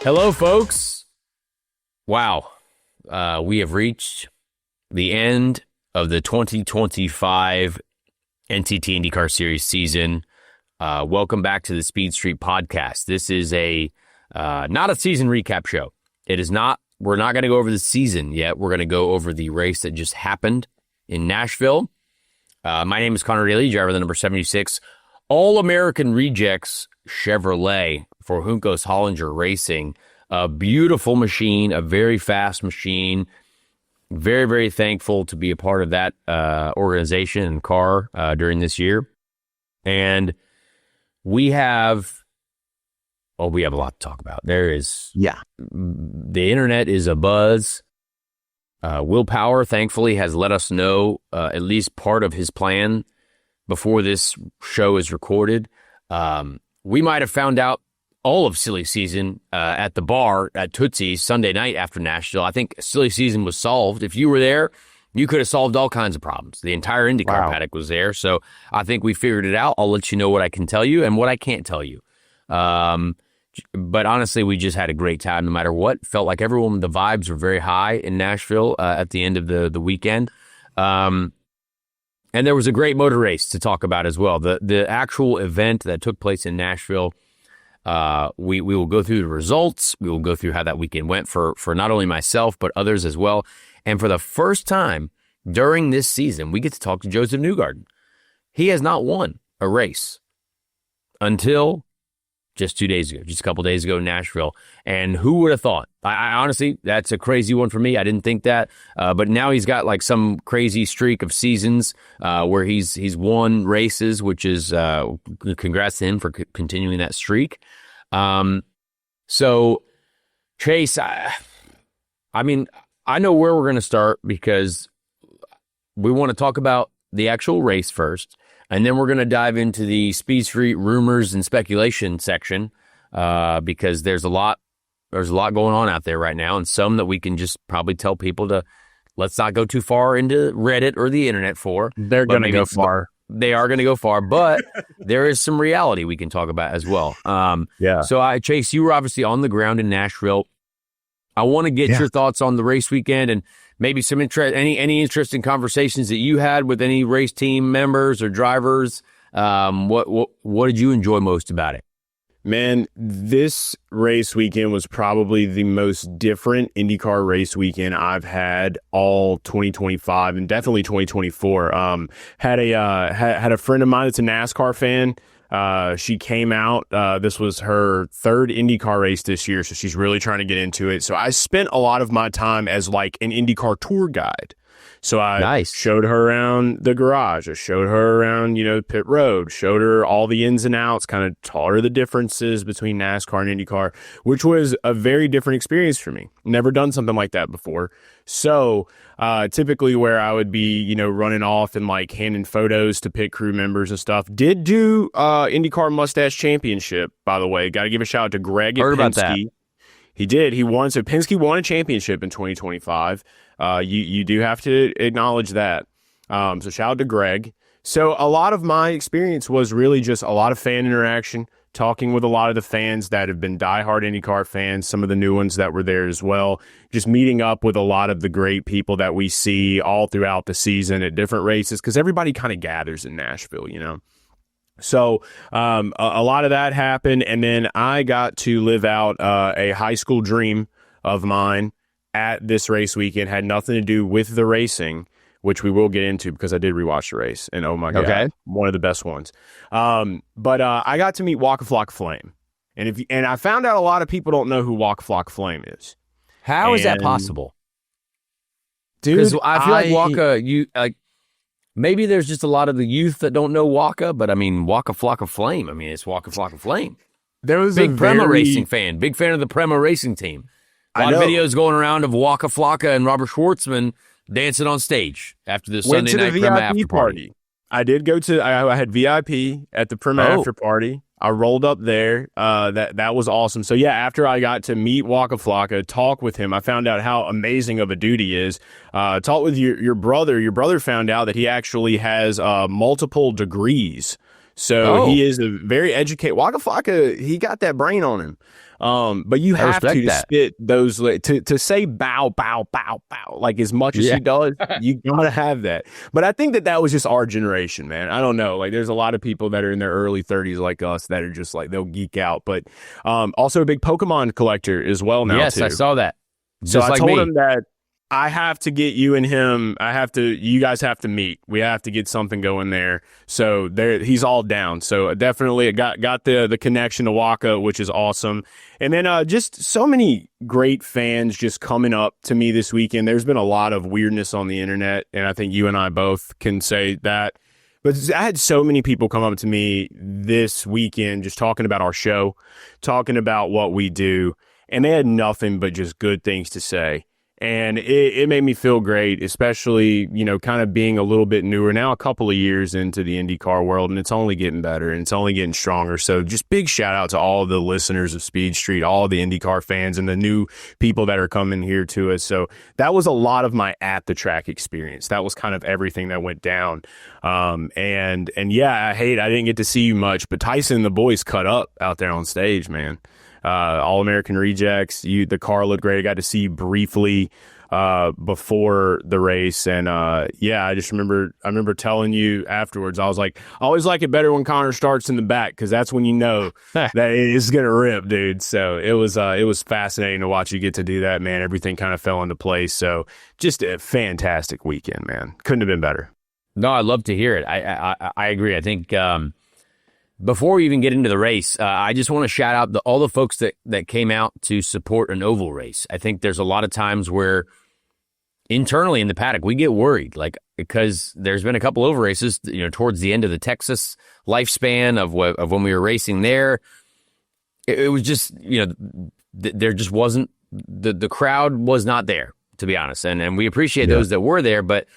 Hello, folks. Wow. We have reached the end of the 2025 NTT IndyCar Series season. Welcome back to the Speed Street Podcast. This is not a season recap show. It is not. We're not going to go over the season yet. We're going to go over the race that just happened in Nashville. My name is Connor Daly, driver of the number 76 All-American Rejects Chevrolet for Juncos Hollinger Racing. A beautiful machine, a very fast machine. Very, very thankful to be a part of that organization and car during this year. And we have a lot to talk about. The internet is abuzz. Will Power, thankfully, has let us know at least part of his plan before this show is recorded. We might have found out all of silly season at the bar at Tootsie's Sunday night after Nashville. I think silly season was solved. If you were there, you could have solved all kinds of problems. The entire IndyCar paddock was there. So I think we figured it out. I'll let you know what I can tell you and what I can't tell you. But honestly, we just had a great time no matter what. Felt like everyone, the vibes were very high in Nashville at the end of the weekend. And there was a great motor race to talk about as well. The actual event that took place in Nashville, we will go through the results. We will go through how that weekend went for not only myself, but others as well. And for the first time during this season, we get to talk to Josef Newgarden. He has not won a race until just 2 days ago, just a couple days ago in Nashville. And who would have thought? I honestly, that's a crazy one for me. I didn't think that. But now he's got like some crazy streak of seasons where he's won races, which is congrats to him for continuing that streak. So Chase, I mean, I know where we're going to start because we want to talk about the actual race first. And then we're going to dive into the Speed Street rumors and speculation section because there's a lot going on out there right now, and some that we can just probably tell people to let's not go too far into Reddit or the internet for. They're going to go far. They are going to go far, but there is some reality we can talk about as well. So, Chase, you were obviously on the ground in Nashville. I want to get your thoughts on the race weekend and maybe some any interesting conversations that you had with any race team members or drivers. What did you enjoy most about it? Man, this race weekend was probably the most different IndyCar race weekend I've had all 2025 and definitely 2024. Had a friend of mine that's a NASCAR fan. She came out, this was her third IndyCar race this year, so she's really trying to get into it. So I spent a lot of my time as like an IndyCar tour guide. So I showed her around the garage. I showed her around, pit road, showed her all the ins and outs, kind of taught her the differences between NASCAR and IndyCar, which was a very different experience for me. Never done something like that before. So typically where I would be, running off and like handing photos to pit crew members and stuff. Did do IndyCar Mustache Championship, by the way. Got to give a shout out to Greg at Penske. About that. He did. He won. So Penske won a championship in 2025. You do have to acknowledge that. So shout out to Greg. So a lot of my experience was really just a lot of fan interaction, talking with a lot of the fans that have been diehard IndyCar fans, some of the new ones that were there as well, just meeting up with a lot of the great people that we see all throughout the season at different races, because everybody kind of gathers in Nashville, So a lot of that happened, and then I got to live out a high school dream of mine at this race weekend. Had nothing to do with the racing, which we will get into because I did rewatch the race, and oh my God, one of the best ones. But I got to meet Waka Flocka Flame, and I found out a lot of people don't know who Waka Flocka Flame is. How is that possible, dude? Because I feel like Waka, maybe there's just a lot of the youth that don't know Waka, but I mean, Waka Flocka Flame. I mean, it's Waka Flocka Flame. There was big Prema racing fan, big fan of the Prema racing team. A lot of videos going around of Waka Flocka and Robert Schwartzman dancing on stage after the Sunday night Prema after party. I did go to. I had VIP at the Prema after party. I rolled up there. That was awesome. So yeah, after I got to meet Waka Flocka, talk with him, I found out how amazing of a dude he is. Talk with your brother. Your brother found out that he actually has multiple degrees. So he is a very educated. Waka Flocka, he got that brain on him. But you have to spit those to say bow, bow, bow, bow, like as much as he does. You gotta have that. But I think that was just our generation, man. I don't know. Like, there's a lot of people that are in their early 30s like us that are just like, they'll geek out. But also a big Pokemon collector as well now. Yes, too. I saw that. So I told him that I have to get you and him. You guys have to meet. We have to get something going there. So he's all down. So definitely got the connection to Waka, which is awesome. And then just so many great fans just coming up to me this weekend. There's been a lot of weirdness on the internet, and I think you and I both can say that. But I had so many people come up to me this weekend just talking about our show, talking about what we do, and they had nothing but just good things to say. And it made me feel great, especially, kind of being a little bit newer now, a couple of years into the IndyCar world, and it's only getting better and it's only getting stronger. So just big shout out to all the listeners of Speed Street, all the IndyCar fans and the new people that are coming here to us. So that was a lot of my at the track experience. That was kind of everything that went down. And yeah, I didn't get to see you much, but Tyson and the boys cut up out there on stage, man. All-American rejects. The car looked great. I got to see you briefly before the race, and I remember telling you afterwards. I was like, I always like it better when Connor starts in the back, because that's when you know that it's gonna rip, dude. So it was fascinating to watch you get to do that, man. Everything kind of fell into place. So just a fantastic weekend, man. Couldn't have been better. No, I'd love to hear it. I agree. I think. Before we even get into the race, I just want to shout out all the folks that came out to support an oval race. I think there's a lot of times where internally in the paddock, we get worried, like, because there's been a couple oval races, towards the end of the Texas lifespan of when we were racing there. It was just, there just wasn't, the crowd was not there, to be honest. And we appreciate those that were there, but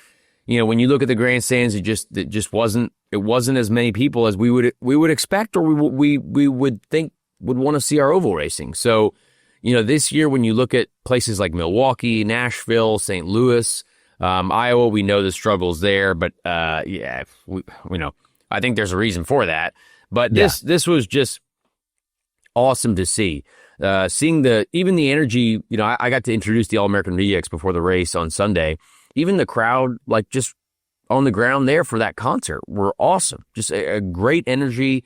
when you look at the grandstands, it just wasn't as many people as we would expect, or we would think would want to see our oval racing. So, this year when you look at places like Milwaukee, Nashville, St. Louis, Iowa, we know the struggles there, but we know, I think there's a reason for that. But this was just awesome to see. Seeing even the energy. I got to introduce the All-American Rejects before the race on Sunday. Even the crowd, like, just on the ground there for that concert, were awesome. Just a great energy.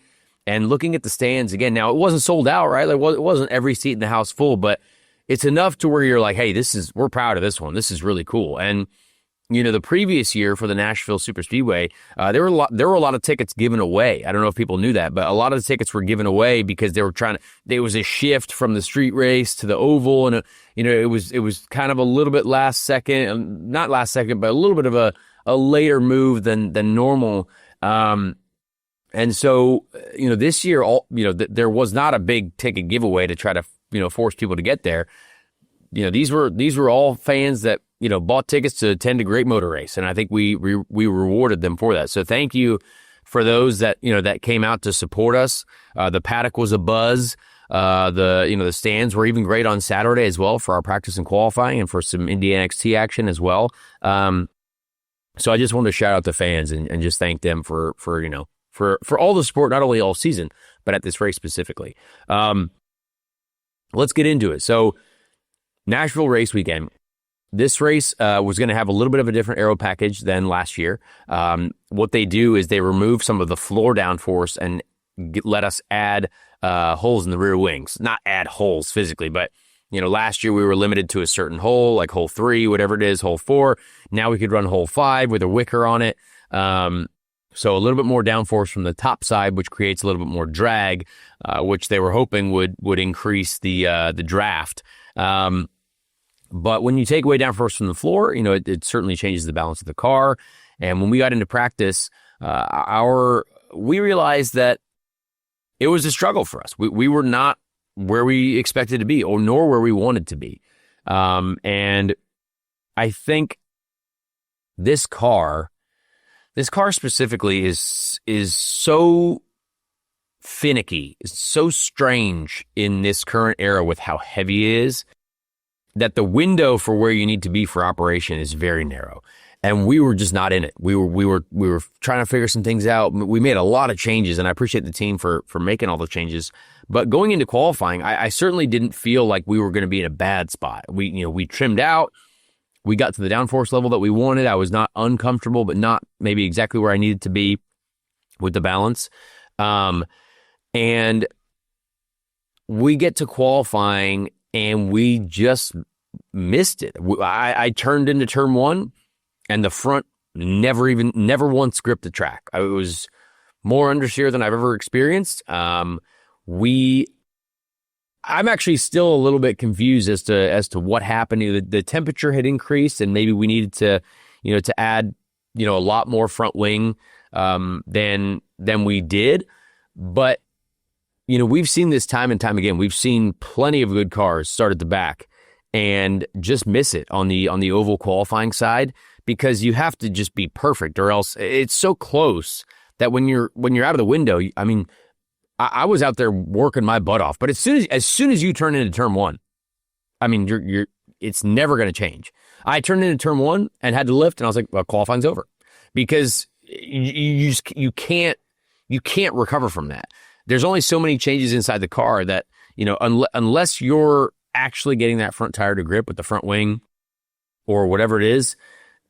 And looking at the stands again, now it wasn't sold out, right? Like, it wasn't every seat in the house full, but it's enough to where you're like, hey, we're proud of this one. This is really cool. And the previous year for the Nashville Superspeedway, there were a lot of tickets given away. I don't know if people knew that, but a lot of the tickets were given away because there was a shift from the street race to the oval, and it was kind of a little bit not last second, but a little bit of a later move than normal. And so this year, there was not a big ticket giveaway to try to force people to get there. These were all fans that bought tickets to attend a great motor race, and I think we rewarded them for that. So thank you for those that that came out to support us. The paddock was a buzz. The stands were even great on Saturday as well for our practice and qualifying, and for some Indy NXT action as well. So I just wanted to shout out the fans and just thank them for all the support, not only all season but at this race specifically. Let's get into it. So, Nashville race weekend. This race was going to have a little bit of a different aero package than last year. What they do is they remove some of the floor downforce and let us add holes in the rear wings. Not add holes physically, but last year we were limited to a certain hole, like hole 3, whatever it is, hole 4. Now we could run hole 5 with a wicker on it. So a little bit more downforce from the top side, which creates a little bit more drag, which they were hoping would increase the draft. But when you take away downforce from the floor, it certainly changes the balance of the car. And when we got into practice, we realized that it was a struggle for us. We were not where we expected to be, or nor where we wanted to be. And I think this car specifically is so finicky, is so strange in this current era with how heavy it is, that the window for where you need to be for operation is very narrow. and we were just not in it. We were trying to figure some things out. We made a lot of changes, and I appreciate the team for making all the changes. But going into qualifying, I certainly didn't feel like we were going to be in a bad spot. We trimmed out. We got to the downforce level that we wanted. I was not uncomfortable, but not maybe exactly where I needed to be with the balance. And we get to qualifying, and we just missed it. I turned into turn one, and the front never once gripped the track. It was more understeer than I've ever experienced. I'm actually still a little bit confused as to what happened. The temperature had increased, and maybe we needed to add a lot more front wing than we did. But we've seen this time and time again. We've seen plenty of good cars start at the back and just miss it on the oval qualifying side, because you have to just be perfect, or else it's so close that when you're out of the window, I mean, I was out there working my butt off, but as soon as you turn into turn one, I mean, it's never going to change. I turned into turn one and had to lift, and I was like, well, qualifying's over, because you can't recover from that. There's only so many changes inside the car that, unless you're actually getting that front tire to grip with the front wing or whatever it is,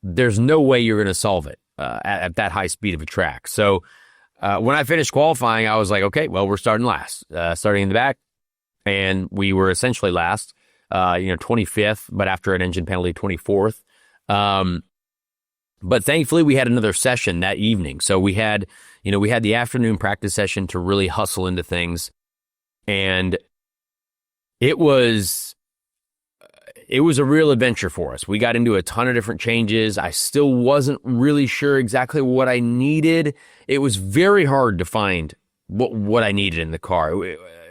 there's no way you're going to solve it at that high speed of a track. So when I finished qualifying, I was like, okay, well, we're starting last, starting in the back. And we were essentially last, 25th, but after an engine penalty, 24th. But thankfully we had another session that evening. So we had the afternoon practice session to really hustle into things. And it was a real adventure for us. We got into a ton of different changes. I still wasn't really sure exactly what I needed. It was very hard to find what I needed in the car.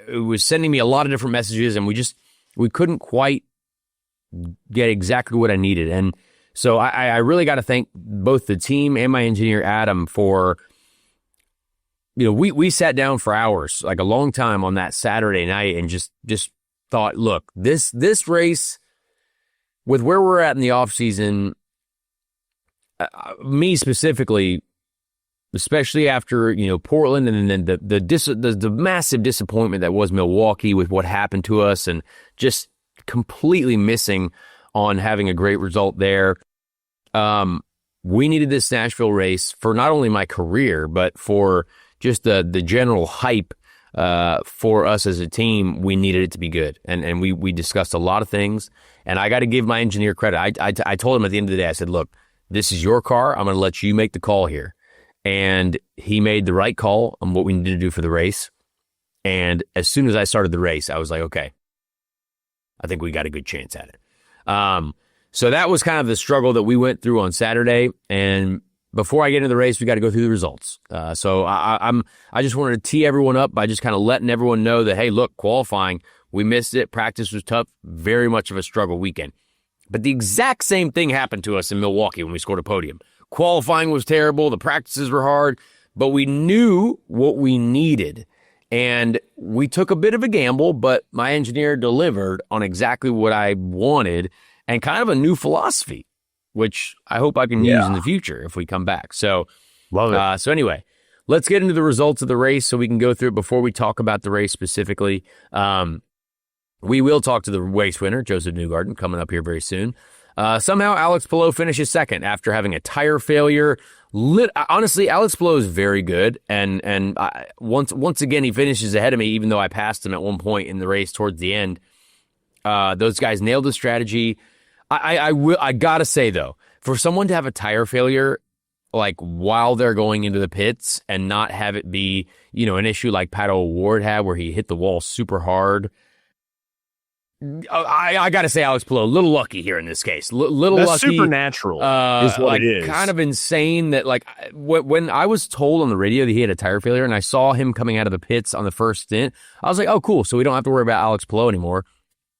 It was sending me a lot of different messages, and we couldn't quite get exactly what I needed. And so I really got to thank both the team and my engineer, Adam, for, we sat down for hours, like a long time on that Saturday night, and just thought, look, this race, with where we're at in the off season, me specifically, especially after Portland, and then the massive disappointment that was Milwaukee with what happened to us, and just completely missing on having a great result there. We needed this Nashville race for not only my career, but for just the general hype for us as a team. We needed it to be good, and we discussed a lot of things. And I got to give my engineer credit. I told him at the end of the day, I said, look, this is your car. I'm going to let you make the call here. And he made the right call on what we needed to do for the race. And as soon as I started the race, I was like, okay, I think we got a good chance at it. So that was kind of the struggle that we went through on Saturday. And before I get into the race, we got to go through the results. So I just wanted to tee everyone up by just kind of letting everyone know that, hey, look, qualifying, we missed it. Practice was tough. Very much of a struggle weekend. But the exact same thing happened to us in Milwaukee when we scored a podium. Qualifying was terrible. The practices were hard, but we knew what we needed. And we took a bit of a gamble, but my engineer delivered on exactly what I wanted, and kind of a new philosophy, which I hope I can use in the future if we come back. So, love it. So anyway, let's get into the results of the race so we can go through it before we talk about the race specifically. We will talk to the race winner, Josef Newgarden, coming up here very soon. Somehow Alex Palou finishes second after having a tire failure. Honestly, Alex Palou is very good, and once again he finishes ahead of me, even though I passed him at one point in the race towards the end. Those guys nailed the strategy. I gotta say though, for someone to have a tire failure like while they're going into the pits and not have it be an issue like Pato O'Ward had where he hit the wall super hard. I got to say, Alex Palou, a little lucky here in this case. Little That's lucky. Supernatural is what it is. Kind of insane that, when I was told on the radio that he had a tire failure and I saw him coming out of the pits on the first stint, I was like, oh, cool. So we don't have to worry about Alex Palou anymore.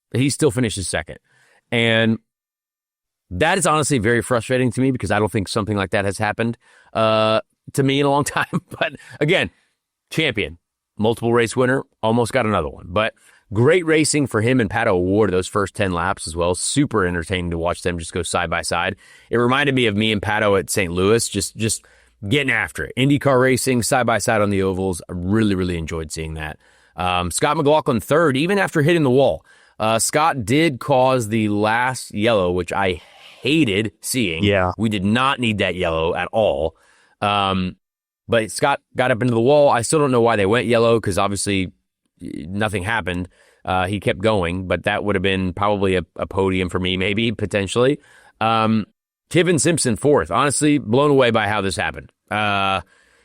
But he still finishes second. And that is honestly very frustrating to me because I don't think something like that has happened to me in a long time. But again, champion, multiple race winner, almost got another one. But Great racing for him and Pato O'Ward those first 10 laps as well. Super entertaining to watch them just go side by side. It reminded me of me and Pato at St. Louis, just getting after it. IndyCar racing side by side on the ovals. I really, really enjoyed seeing that. Scott McLaughlin third, even after hitting the wall. Scott did cause the last yellow, which I hated seeing. Yeah. We did not need that yellow at all. But Scott got up into the wall. I still don't know why they went yellow, because obviously nothing happened. He kept going, but that would have been probably a podium for me, maybe, potentially. Kevin Simpson fourth. Honestly, blown away by how this happened.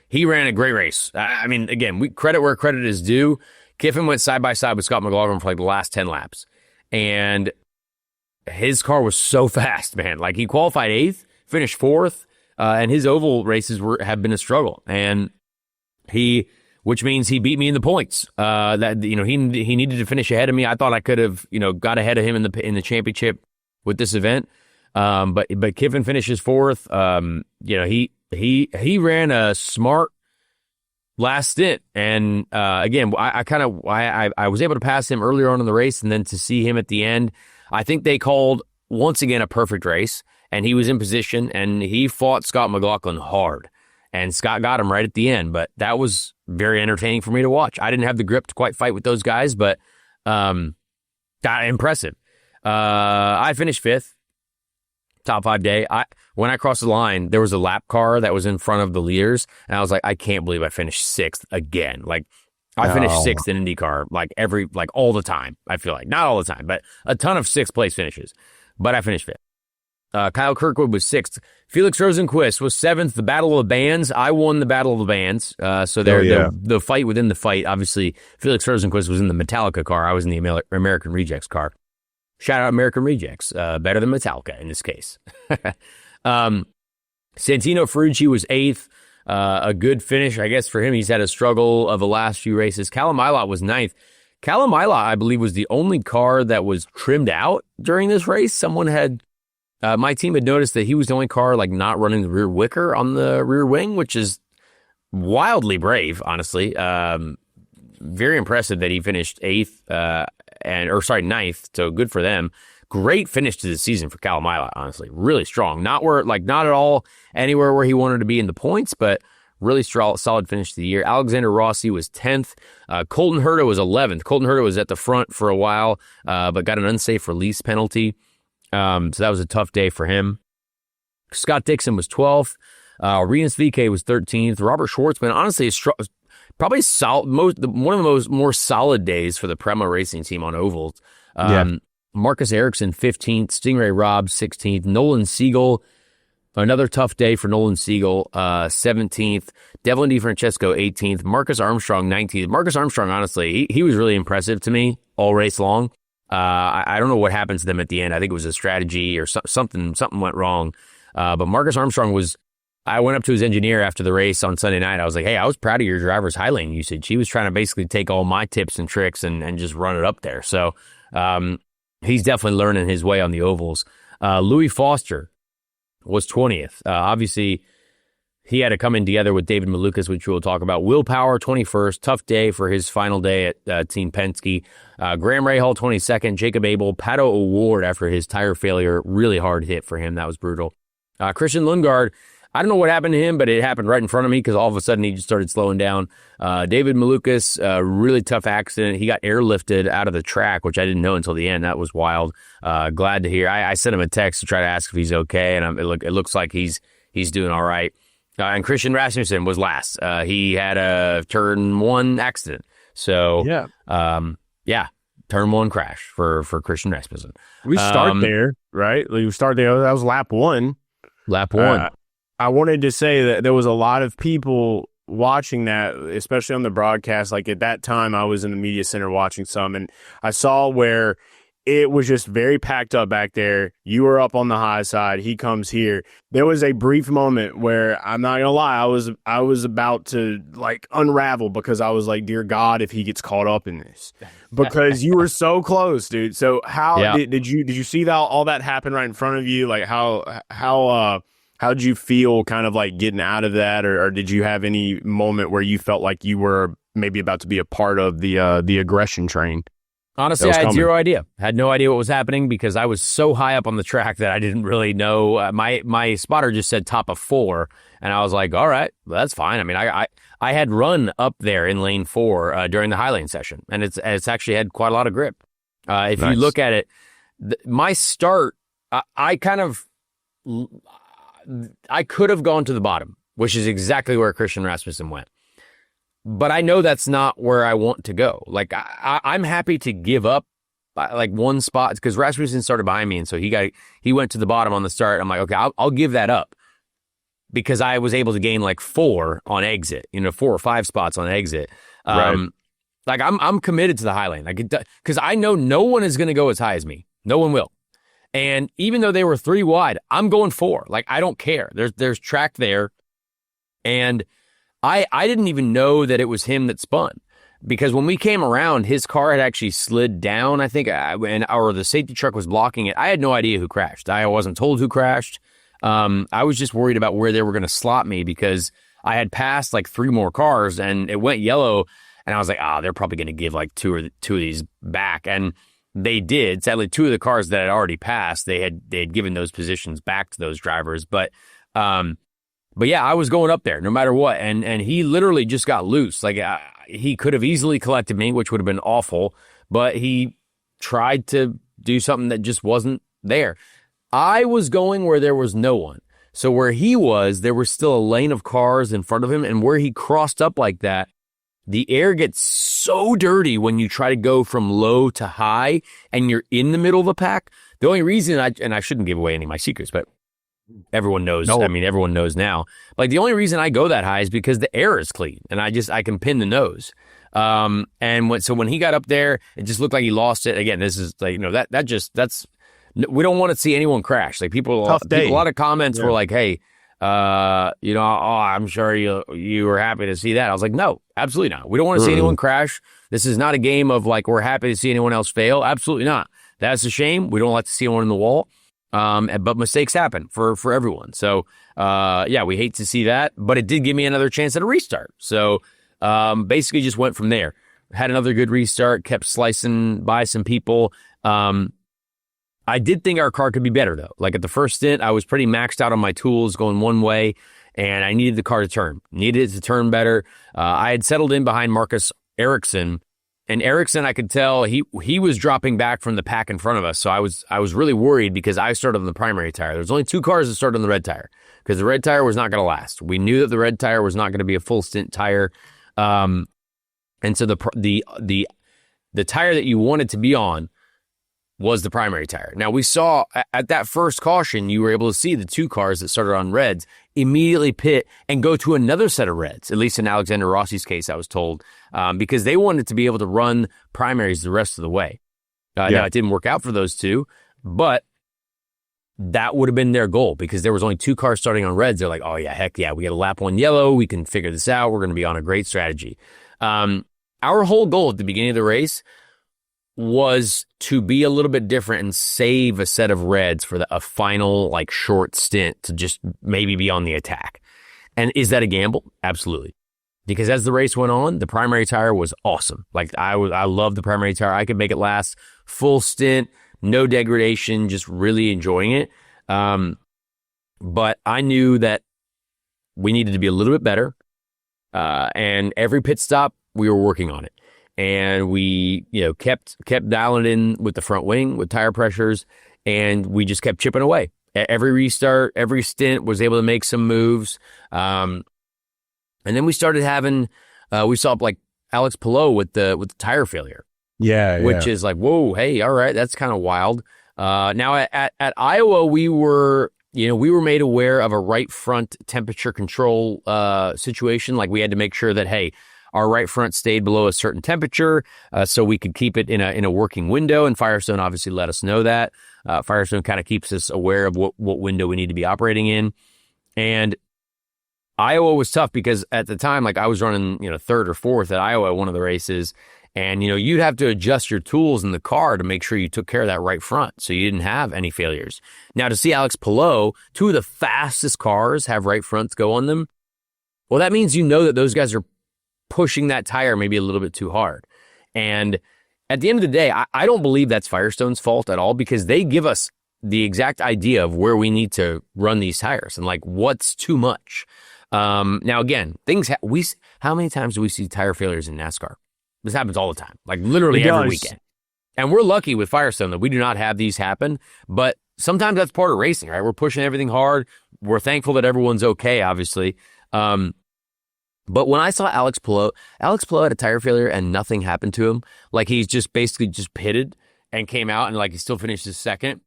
He ran a great race. I mean, again, credit where credit is due. Kiffin went side by side with Scott McLaughlin for like the last 10 laps. And his car was so fast, man. Like, he qualified 8th, finished 4th, and his oval races have been a struggle. And which means he beat me in the points. He needed to finish ahead of me. I thought I could have, got ahead of him in the championship with this event. But Kiffin finishes 4th. He ran a smart last stint. And again, I was able to pass him earlier on in the race, and then to see him at the end, I think they called once again a perfect race, and he was in position, and he fought Scott McLaughlin hard, and Scott got him right at the end. But that was very entertaining for me to watch. I didn't have the grip to quite fight with those guys, but impressive. I finished 5th. Top 5 day. When I crossed the line, there was a lap car that was in front of the leaders, and I was like, I can't believe I finished 6th again. Like, I finished 6th in IndyCar all the time. I feel like, not all the time, but a ton of 6th place finishes. But I finished 5th. Kyle Kirkwood was 6th. Felix Rosenquist was 7th. The Battle of the Bands. I won the Battle of the Bands. The fight within the fight. Obviously, Felix Rosenquist was in the Metallica car. I was in the American Rejects car. Shout out American Rejects. Better than Metallica in this case. Santino Ferrucci was 8th. A good finish, I guess, for him. He's had a struggle of the last few races. Callum Ilott was 9th. Callum Ilott, I believe, was the only car that was trimmed out during this race. My team had noticed that he was the only car not running the rear wicker on the rear wing, which is wildly brave, honestly. Very impressive that he finished 8th. 9th, so good for them. Great finish to the season for Callum Ilott, honestly. Really strong. Not at all anywhere where he wanted to be in the points, but really solid finish to the year. Alexander Rossi was 10th. Colton Herta was 11th. Colton Herta was at the front for a while, but got an unsafe release penalty. So that was a tough day for him. Scott Dixon was 12th. Rinus VeeKay was 13th. Robert Schwartzman, honestly, probably one of the more solid days for the Prema racing team on ovals. Marcus Ericsson, 15th. Stingray Robb, 16th. Nolan Siegel, another tough day for Nolan Siegel, 17th. Devlin DeFrancesco, 18th. Marcus Armstrong, 19th. Marcus Armstrong, honestly, he was really impressive to me all race long. I don't know what happened to them at the end. I think it was a strategy or something went wrong. But Marcus Armstrong I went up to his engineer after the race on Sunday night. I was like, hey, I was proud of your driver's high lane usage. He was trying to basically take all my tips and tricks and just run it up there. So he's definitely learning his way on the ovals. Louis Foster was 20th. Obviously, he had to come in together with David Malukas, which we'll talk about. Will Power, 21st. Tough day for his final day at Team Penske. Graham Rahal, 22nd. Jacob Abel. Pato O'Ward after his tire failure. Really hard hit for him. That was brutal. Christian Lundgaard, I don't know what happened to him, but it happened right in front of me because all of a sudden he just started slowing down. David Malukas, really tough accident. He got airlifted out of the track, which I didn't know until the end. That was wild. Glad to hear. I sent him a text to try to ask if he's okay, and it looks like he's doing all right. And Christian Rasmussen was last. He had a turn 1 accident. So, turn 1 crash for Christian Rasmussen. We start there, right? We start there. That was lap 1. Lap 1. I wanted to say that there was a lot of people watching that, especially on the broadcast. Like, at that time, I was in the media center watching some, and I saw where it was just very packed up back there. You were up on the high side. He comes here. There was a brief moment where, I'm not gonna lie, I was about to unravel because I was like, dear God, if he gets caught up in this, because you were so close, dude. So how did you see that all that happen right in front of you? Like, how did you feel kind of getting out of that, or did you have any moment where you felt like you were maybe about to be a part of the aggression train? Honestly, I had zero idea. Had no idea what was happening because I was so high up on the track that I didn't really know. My spotter just said top of 4, and I was like, all right, well, that's fine. I mean, I had run up there in lane 4 during the high lane session, and it's actually had quite a lot of grip. If you look at it, my start, I could have gone to the bottom, which is exactly where Christian Rasmussen went. But I know that's not where I want to go. Like, I'm happy to give up like one spot because Rasmussen started behind me. And so he went to the bottom on the start. I'm like, okay, I'll give that up because I was able to gain like 4 on exit, 4 or 5 spots on exit. Right. Like I'm committed to the high lane. Because I know no one is going to go as high as me. No one will. And even though they were 3 wide, I'm going 4. Like, I don't care. There's track there. And I didn't even know that it was him that spun because when we came around, his car had actually slid down, I think, or the safety truck was blocking it. I had no idea who crashed. I wasn't told who crashed. I was just worried about where they were going to slot me because I had passed like 3 more cars and it went yellow. And I was like, they're probably going to give like two of these back. And they did. Sadly, 2 of the cars that had already passed, they had given those positions back to those drivers. But yeah, I was going up there no matter what. And he literally just got loose. Like he could have easily collected me, which would have been awful. But he tried to do something that just wasn't there. I was going where there was no one. So where he was, there was still a lane of cars in front of him. And where he crossed up like that, the air gets so dirty when you try to go from low to high and you're in the middle of the pack. The only reason I shouldn't give away any of my secrets, but everyone knows. No. I mean, everyone knows now. Like, the only reason I go that high is because the air is clean and I can pin the nose. So when he got up there, it just looked like he lost it. Again, this is like, that's, we don't want to see anyone crash. Like a lot of comments were like, hey, I'm sure you were happy to see that. I was like, no, absolutely not. We don't want to see anyone crash. This is not a game of like, we're happy to see anyone else fail. Absolutely not. That's a shame. We don't like to see anyone in the wall. But mistakes happen for everyone. So, we hate to see that, but it did give me another chance at a restart. So, basically just went from there. Had another good restart, kept slicing by some people. I did think our car could be better though. Like at the first stint, I was pretty maxed out on my tools going one way and I needed the car to turn, needed it to turn better. I had settled in behind Marcus Ericsson. And Ericsson, I could tell he was dropping back from the pack in front of us. So I was really worried because I started on the primary tire. There's only 2 cars that started on the red tire because the red tire was not going to last. We knew that the red tire was not going to be a full stint tire. And so the tire that you wanted to be on was the primary tire. Now we saw at that first caution, you were able to see the 2 cars that started on reds immediately pit and go to another set of reds, at least in Alexander Rossi's case, I was told, because they wanted to be able to run primaries the rest of the way. Now it didn't work out for those 2, but that would have been their goal because there was only 2 cars starting on reds. They're like, oh yeah, heck yeah, we got a lap 1 yellow. We can figure this out. We're going to be on a great strategy. Our whole goal at the beginning of the race was to be a little bit different and save a set of reds for a final like short stint to just maybe be on the attack. And is that a gamble? Absolutely. Because as the race went on, the primary tire was awesome. Like I love the primary tire. I could make it last full stint, no degradation, just really enjoying it. But I knew that we needed to be a little bit better. And every pit stop, we were working on it. And we, kept dialing it in with the front wing, with tire pressures, and we just kept chipping away. Every restart, every stint was able to make some moves. And then we started having, we saw like Alex Palou with the tire failure. Yeah. Which is like, whoa, hey, all right, that's kind of wild. Now at Iowa, we were made aware of a right front temperature control situation. Like we had to make sure that, hey, our right front stayed below a certain temperature so we could keep it in a working window. And Firestone obviously let us know that. Firestone kind of keeps us aware of what window we need to be operating in. And Iowa was tough because at the time, like I was running, 3rd or 4th at Iowa, one of the races. And, you'd have to adjust your tools in the car to make sure you took care of that right front so you didn't have any failures. Now, to see Alex Palou, 2 of the fastest cars have right fronts go on them, well, that means that those guys are pushing that tire maybe a little bit too hard. And at the end of the day, I don't believe that's Firestone's fault at all, because they give us the exact idea of where we need to run these tires and like what's too much. Now again, how many times do we see tire failures in NASCAR? This happens all the time, like literally every weekend. And we're lucky with Firestone that we do not have these happen, but sometimes that's part of racing, right? We're pushing everything hard. We're thankful that everyone's okay, obviously. But when I saw Alex Palou had a tire failure and nothing happened to him. Like he's just basically just pitted and came out and like he still finished his second.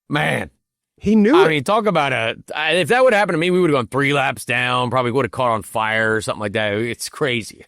Man, he knew it. I mean, talk about if that would happen to me, we would have gone 3 laps down, probably would have caught on fire or something like that. It's crazy.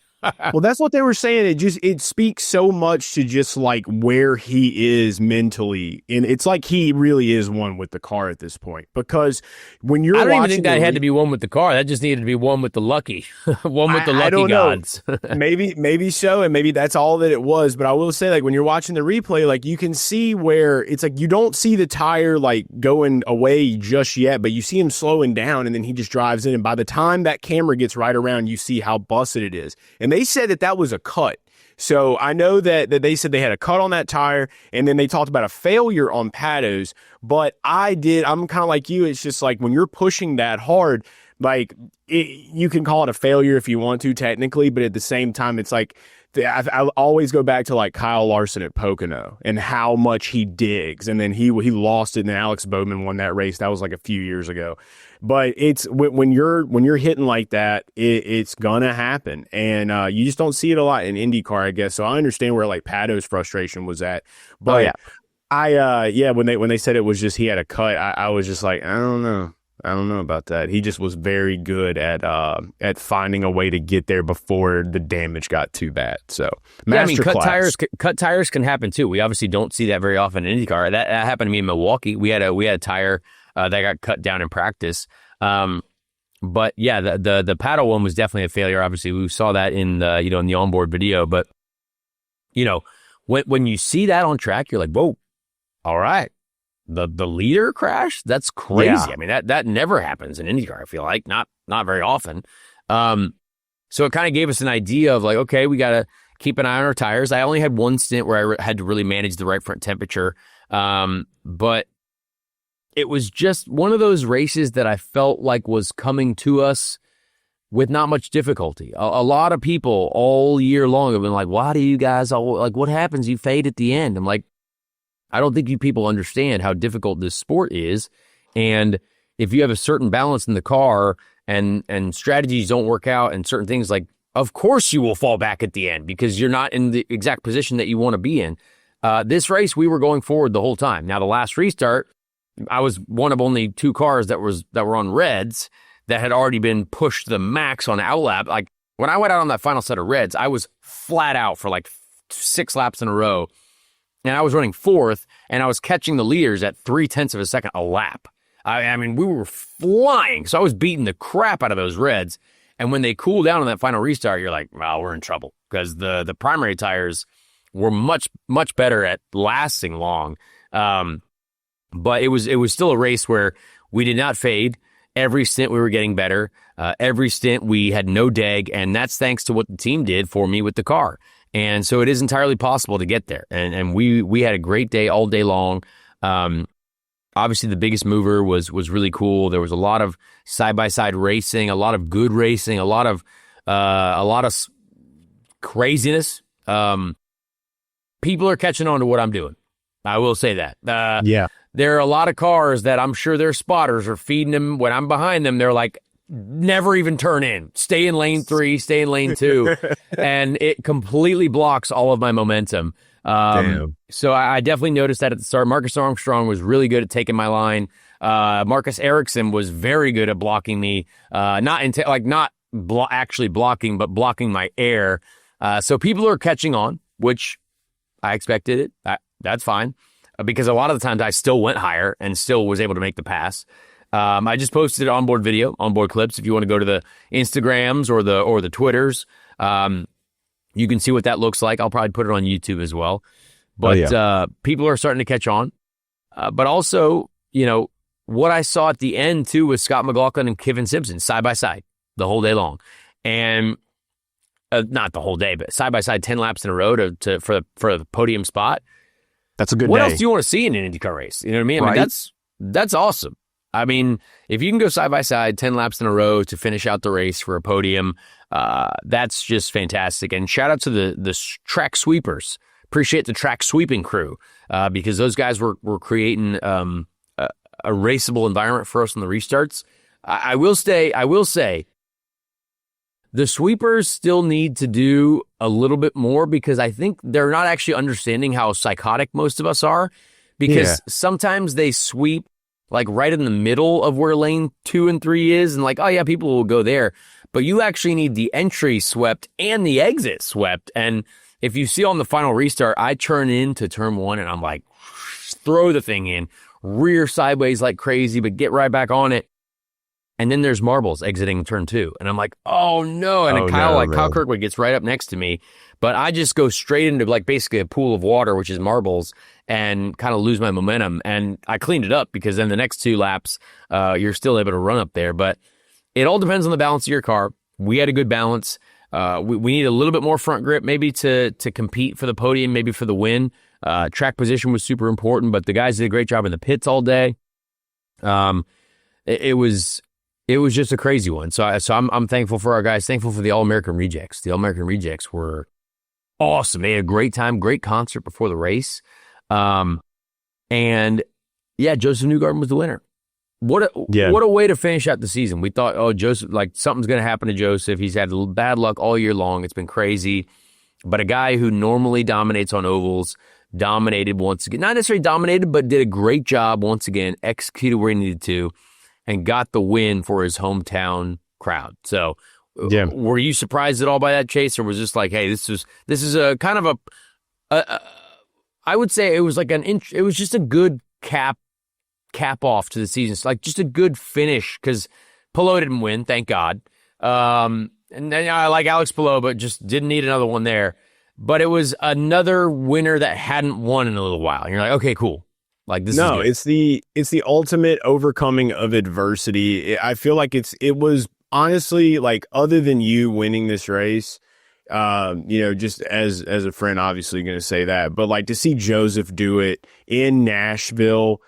Well, that's what they were saying. It speaks so much to just like where he is mentally, and it's like he really is one with the car at this point. Because when you're, I don't even think that had to be one with the car. That just needed to be one with the lucky, one with the lucky gods. maybe so, and maybe that's all that it was. But I will say, like when you're watching the replay, like you can see where it's like you don't see the tire like going away just yet, but you see him slowing down, and then he just drives in, and by the time that camera gets right around, you see how busted it is. And they said that was a cut. So I know that they said they had a cut on that tire, and then they talked about a failure on Pato's. But I'm kind of like you. It's just like when you're pushing that hard, like you can call it a failure if you want to technically, but at the same time, it's like I always go back to like Kyle Larson at Pocono and how much he digs, and then he lost it, and then Alex Bowman won that race. That was like a few years ago. But it's when you're hitting like that, it's gonna happen, and you just don't see it a lot in IndyCar, I guess. So I understand where like Pato's frustration was at. But when they said it was just he had a cut, I was just like, I don't know about that. He just was very good at finding a way to get there before the damage got too bad. So cut tires can happen too. We obviously don't see that very often in IndyCar. That happened to me in Milwaukee. We had a tire that got cut down in practice. But yeah, the paddle one was definitely a failure. Obviously, we saw that in the onboard video. But when you see that on track, you're like, whoa, all right. The leader crash? That's crazy. Yeah. I mean, that never happens in IndyCar, I feel like. Not very often. So it kind of gave us an idea of like, okay, we got to keep an eye on our tires. I only had one stint where I had to really manage the right front temperature. But it was just one of those races that I felt like was coming to us with not much difficulty. A lot of people all year long have been like, why do you guys what happens? You fade at the end. I'm like, I don't think you people understand how difficult this sport is. And if you have a certain balance in the car and strategies don't work out and certain things, like, of course you will fall back at the end because you're not in the exact position that you want to be in. This race, we were going forward the whole time. Now, the last restart, I was one of only 2 cars that were on reds that had already been pushed to the max on outlap. Like when I went out on that final set of reds, I was flat out for like 6 laps in a row. And I was running 4th, and I was catching the leaders at 0.3 of a second a lap. I mean, we were flying. So I was beating the crap out of those reds. And when they cooled down on that final restart, you're like, well, we're in trouble because the primary tires were much, much better at lasting long. But it was still a race where we did not fade. Every stint we were getting better. Every stint we had no deg, and that's thanks to what the team did for me with the car. And so it is entirely possible to get there. And we had a great day all day long. Obviously, the biggest mover was really cool. There was a lot of side-by-side racing, a lot of good racing, a lot of craziness. People are catching on to what I'm doing. I will say that. Yeah. There are a lot of cars that I'm sure their spotters are feeding them. When I'm behind them, they're like, never even turn in. Stay in lane 3, stay in lane 2. And it completely blocks all of my momentum. So I definitely noticed that at the start. Marcus Armstrong was really good at taking my line. Marcus Ericsson was very good at blocking me. Actually blocking, but blocking my air. So people are catching on, which I expected it. That's fine. Because a lot of the times I still went higher and still was able to make the pass. I just posted onboard video, onboard clips. If you want to go to the Instagrams or the Twitters, you can see what that looks like. I'll probably put it on YouTube as well. But people are starting to catch on. But also, what I saw at the end too was Scott McLaughlin and Kevin Simpson side by side the whole day long. And not the whole day, but side by side 10 laps in a row for the podium spot. That's a good What day. else do you want to see in an IndyCar race? You know what I mean? I mean, that's awesome. I mean, if you can go side by side 10 laps in a row to finish out the race for a podium, that's just fantastic. And shout out to the track sweepers. Appreciate the track sweeping crew because those guys were creating a raceable environment for us on the restarts. I will say, the sweepers still need to do a little bit more because I think they're not actually understanding how psychotic most of us are because sometimes they sweep like right in the middle of where lane 2 and 3 is and like, oh yeah, people will go there. But you actually need the entry swept and the exit swept. And if you see on the final restart, I turn into turn 1 and I'm like, throw the thing in, rear sideways like crazy, but get right back on it. And then there's marbles exiting turn 2. And I'm like, oh no. And then Kyle Kirkwood gets right up next to me. But I just go straight into like basically a pool of water, which is marbles, and kind of lose my momentum. And I cleaned it up because then the next 2 laps, you're still able to run up there. But it all depends on the balance of your car. We had a good balance. We need a little bit more front grip maybe to compete for the podium, maybe for the win. Track position was super important, but the guys did a great job in the pits all day. It was just a crazy one. So I'm thankful for our guys, thankful for the All-American Rejects. The All-American Rejects were awesome. They had a great time, great concert before the race. And yeah, Josef Newgarden was the winner. What a way to finish out the season. We thought, oh, Joseph, like something's going to happen to Joseph. He's had bad luck all year long. It's been crazy. But a guy who normally dominates on ovals, dominated once again. Not necessarily dominated, but did a great job once again, executed where he needed to, and got the win for his hometown crowd. So were you surprised at all by that, Chase? Or was this like, hey, this is a kind of a I would say it was like it was just a good cap off to the season. It's like just a good finish because Palou didn't win, thank God. And then I like Alex Palou, but just didn't need another one there. But it was another winner that hadn't won in a little while. And you're like, okay, cool. Like this is good. It's the ultimate overcoming of adversity. I feel like it was honestly like other than you winning this race, just as a friend, obviously going to say that, but like to see Joseph do it in Nashville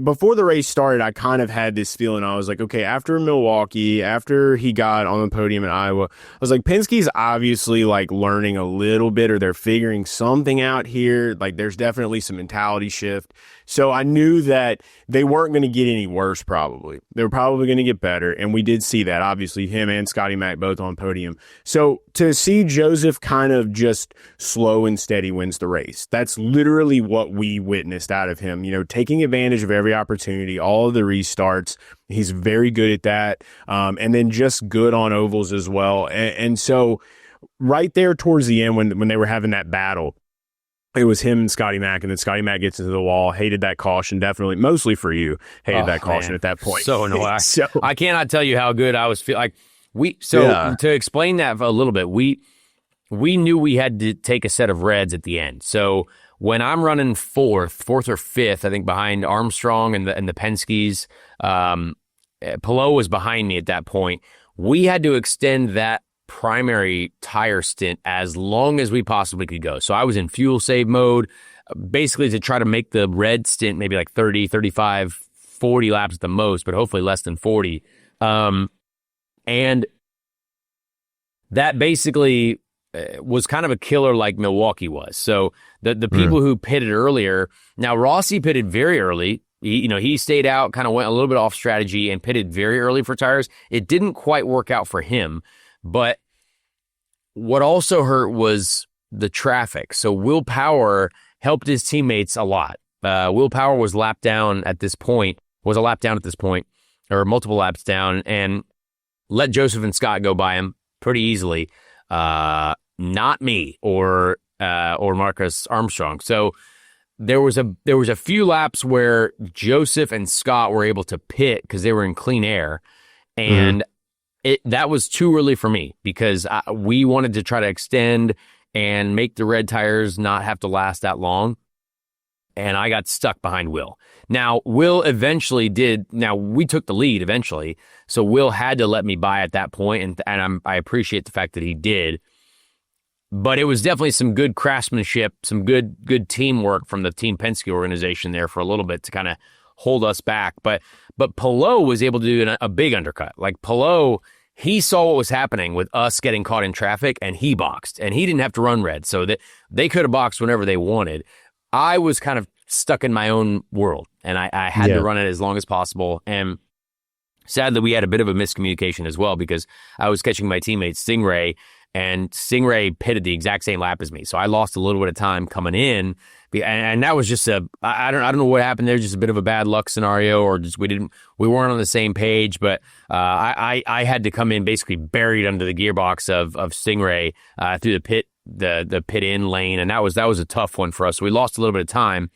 before the race started, I kind of had this feeling. I was like, okay, after Milwaukee, after he got on the podium in Iowa, I was like, Penske's obviously like learning a little bit, or they're figuring something out here. Like there's definitely some mentality shift. So I knew that they weren't going to get any worse probably. They were probably going to get better. And we did see that, obviously, him and Scotty Mack both on podium. So to see Joseph kind of just slow and steady wins the race, that's literally what we witnessed out of him, taking advantage of every opportunity, all of the restarts. He's very good at that. And then just good on ovals as well. And so right there towards the end when they were having that battle, it was him and Scotty Mack, and then Scotty Mack gets into the wall, hated that caution, definitely, mostly for you, hated that caution at that point. So annoying. I cannot tell you how good I was feeling. Like to explain that a little bit, we knew we had to take a set of reds at the end. So when I'm running fourth or fifth, I think behind Armstrong and the Penskes, Palou was behind me at that point. We had to extend that primary tire stint as long as we possibly could go. So I was in fuel save mode, basically to try to make the red stint maybe like 30, 35, 40 laps at the most, but hopefully less than 40. And that basically was kind of a killer like Milwaukee was. So the people who pitted earlier, now Rossi pitted very early. He stayed out, kind of went a little bit off strategy and pitted very early for tires. It didn't quite work out for him. But what also hurt was the traffic. So Will Power helped his teammates a lot. Will Power was a lap down at this point, or multiple laps down, and let Joseph and Scott go by him pretty easily. Not me or Marcus Armstrong. So there was a few laps where Joseph and Scott were able to pit because they were in clean air, and that was too early for me because we wanted to try to extend and make the red tires not have to last that long. and I got stuck behind Will. Now, Will eventually did. Now, we took the lead eventually, so Will had to let me by at that point, and I appreciate the fact that he did. But it was definitely some good craftsmanship, some good teamwork from the Team Penske organization there for a little bit to kind of hold us back. But Palou was able to do a big undercut. Like Palou, he saw what was happening with us getting caught in traffic, and he boxed, and he didn't have to run red, so that they could have boxed whenever they wanted. I was kind of stuck in my own world, and I had to run it as long as possible. And sadly, we had a bit of a miscommunication as well, because I was catching my teammate Stingray, and Stingray pitted the exact same lap as me. So I lost a little bit of time coming in. And that was just I don't know what happened there, just a bit of a bad luck scenario, or just we weren't on the same page. But I had to come in basically buried under the gearbox of Stingray through the pit in lane. And that was a tough one for us. So we lost a little bit of time,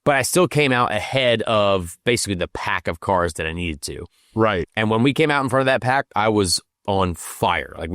but I still came out ahead of basically the pack of cars that I needed to. Right. And when we came out in front of that pack, I was on fire. Like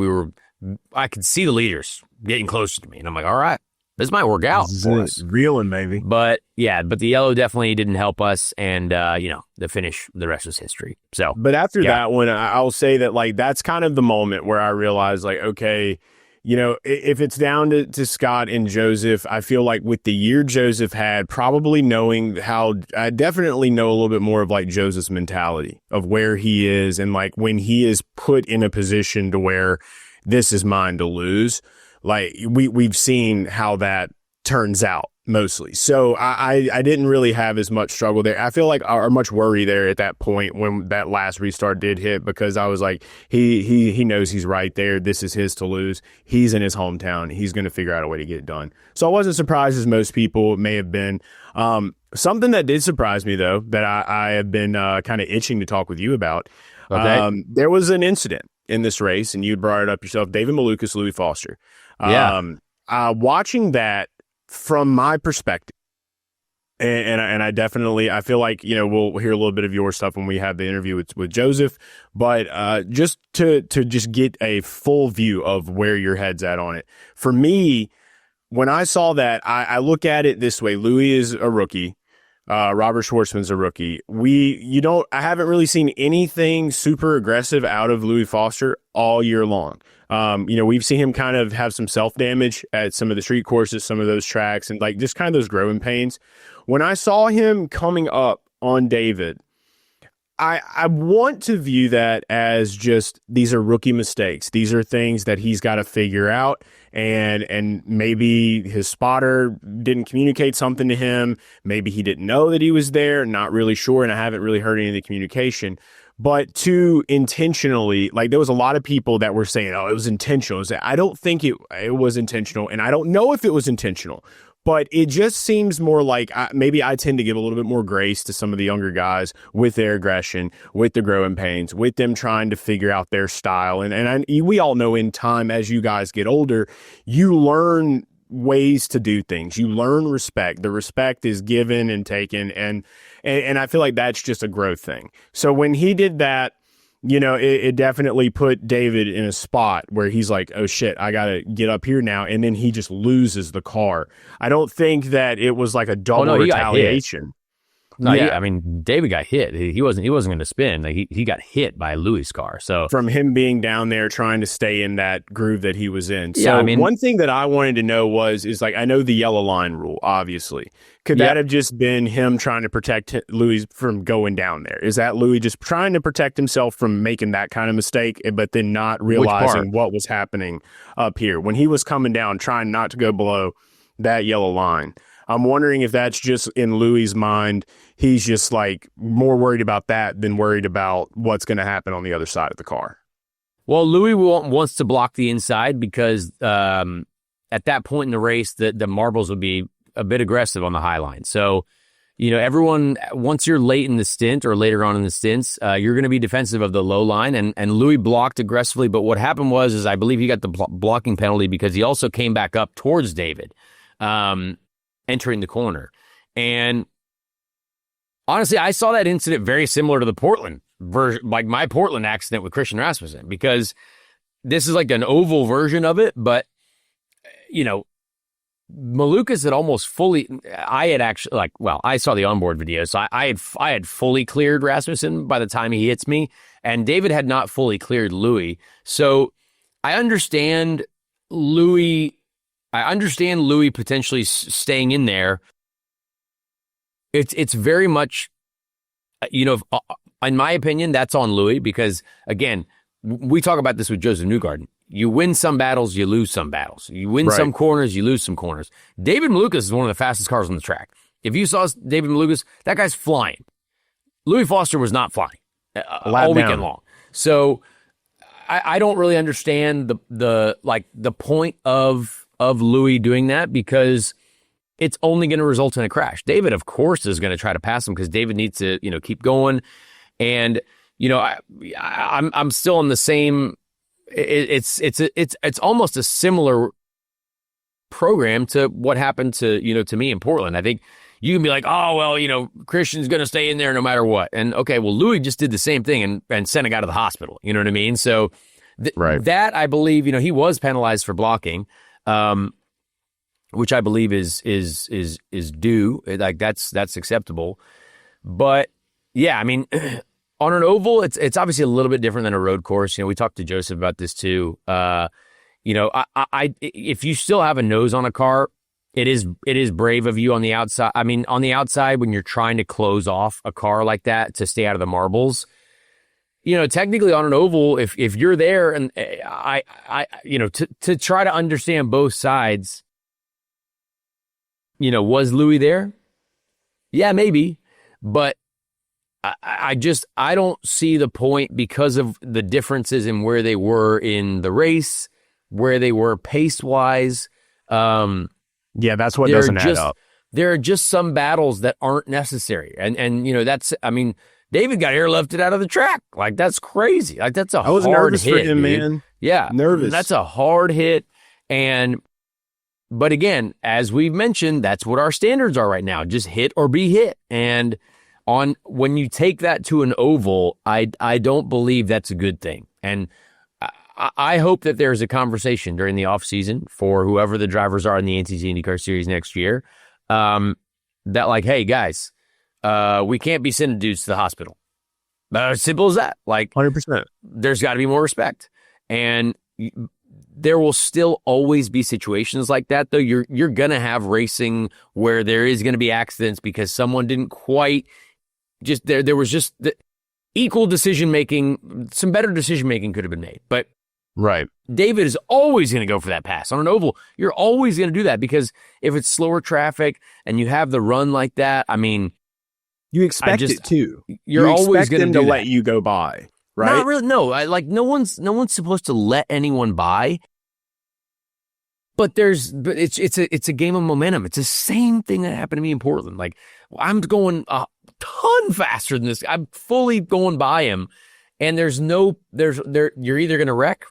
I could see the leaders getting closer to me, and I'm like, all right, this might work out for us. Reeling, maybe. But the yellow definitely didn't help us, and the finish, the rest was history. So, but after that one, I'll say that like that's kind of the moment where I realized like, okay, if it's down to Scott and Josef, I feel like with the year Josef had, probably knowing how, I definitely know a little bit more of like Josef's mentality of where he is, and like when he is put in a position to where this is mine to lose. Like we've seen how that turns out mostly. So I didn't really have as much struggle there. I feel like or much worry there at that point when that last restart did hit, because I was like, he knows he's right there. This is his to lose. He's in his hometown. He's going to figure out a way to get it done. So I wasn't surprised as most people may have been. Something that did surprise me though, that I have been kind of itching to talk with you about. Okay. There was an incident in this race, and you brought it up yourself, David Malukas, Louis Foster. Watching that from my perspective, and I definitely, I feel like, we'll hear a little bit of your stuff when we have the interview with Josef, but just to just get a full view of where your head's at on it. For me, when I saw that, I look at it this way. Louis is a rookie. Robert Schwartzman's a rookie. I haven't really seen anything super aggressive out of Louis Foster all year long. We've seen him kind of have some self-damage at some of the street courses, some of those tracks, and like just kind of those growing pains. When I saw him coming up on David, I want to view that as just, these are rookie mistakes. These are things that he's got to figure out. And maybe his spotter didn't communicate something to him. Maybe he didn't know that he was there. Not really sure. And I haven't really heard any of the communication. But to intentionally, like there was a lot of people that were saying, oh, it was intentional. I don't think it was intentional. And I don't know if it was intentional. But it just seems more like maybe I tend to give a little bit more grace to some of the younger guys with their aggression, with the growing pains, with them trying to figure out their style. And we all know in time, as you guys get older, you learn ways to do things. You learn respect. The respect is given and taken. And I feel like that's just a growth thing. So when he did that, it definitely put David in a spot where he's like, oh shit, I got to get up here now. And then he just loses the car. I don't think that it was like a double retaliation. No, yeah. David got hit. He wasn't going to spin. Like he got hit by Louis' car. So from him being down there trying to stay in that groove that he was in. So one thing that I wanted to know is like, I know the yellow line rule, obviously. Could that have just been him trying to protect Louis from going down there? Is that Louis just trying to protect himself from making that kind of mistake, but then not realizing what was happening up here when he was coming down, trying not to go below that yellow line? I'm wondering if that's just in Louis' mind. He's just like more worried about that than worried about what's going to happen on the other side of the car. Well, Louis wants to block the inside because at that point in the race, the marbles would be a bit aggressive on the high line. So, everyone, once you're late in the stint or later on in the stints, you're going to be defensive of the low line. And Louis blocked aggressively. But what happened was I believe he got the blocking penalty because he also came back up towards David, entering the corner. And honestly, I saw that incident very similar to the Portland version, like my Portland accident with Christian Rasmussen, because this is like an oval version of it. But, Malukas had almost fully. I had actually I saw the onboard video, so I had fully cleared Rasmussen by the time he hits me, and David had not fully cleared Louis. So I understand Louis. Potentially staying in there. It's very much, in my opinion, that's on Louis because, again, we talk about this with Josef Newgarden. You win some battles, you lose some battles. You win some corners, you lose some corners. David Malukas is one of the fastest cars on the track. If you saw David Malukas, that guy's flying. Louis Foster was not flying all weekend long. So I don't really understand the point of Louis doing that because it's only going to result in a crash. David, of course, is going to try to pass him because David needs to, keep going. And, I'm still in the same. It's almost a similar program to what happened to me in Portland. I think you can be like, oh well, Christian's going to stay in there no matter what. And okay, well, Louis just did the same thing and sent a guy to the hospital. You know what I mean? So that I believe, he was penalized for blocking. Which I believe is due. Like that's acceptable. But yeah, I mean, on an oval, it's obviously a little bit different than a road course. We talked to Joseph about this too. If you still have a nose on a car, it is brave of you on the outside. I mean, on the outside, when you're trying to close off a car like that to stay out of the marbles, technically on an oval, if you're there and to try to understand both sides. Was Louis there? Yeah, maybe. But I don't see the point because of the differences in where they were in the race, where they were pace-wise. Yeah, that's what doesn't add up. There are just some battles that aren't necessary. And David got airlifted out of the track. Like, that's crazy. Like, that's a hard hit. I was nervous for him, man. Yeah. Nervous. That's a hard hit. But again, as we've mentioned, that's what our standards are right now. Just hit or be hit. And when you take that to an oval, I don't believe that's a good thing. And I hope that there's a conversation during the offseason for whoever the drivers are in the NTT IndyCar Series next year, that like, hey, guys, we can't be sending dudes to the hospital. As simple as that. Like, 100%. There's got to be more respect. And there will still always be situations like that, though. You're going to have racing where there is going to be accidents because someone didn't quite just there was just the equal decision making. Some better decision making could have been made. But right, David is always going to go for that pass on an oval. You're always going to do that because if it's slower traffic and you have the run like that, I mean, you expect it too. You're always going to let you go by. Right? Not really. No, no one's supposed to let anyone by. But it's a game of momentum. It's the same thing that happened to me in Portland. Like, I'm going a ton faster than this. I'm fully going by him, and you're either going to wreck,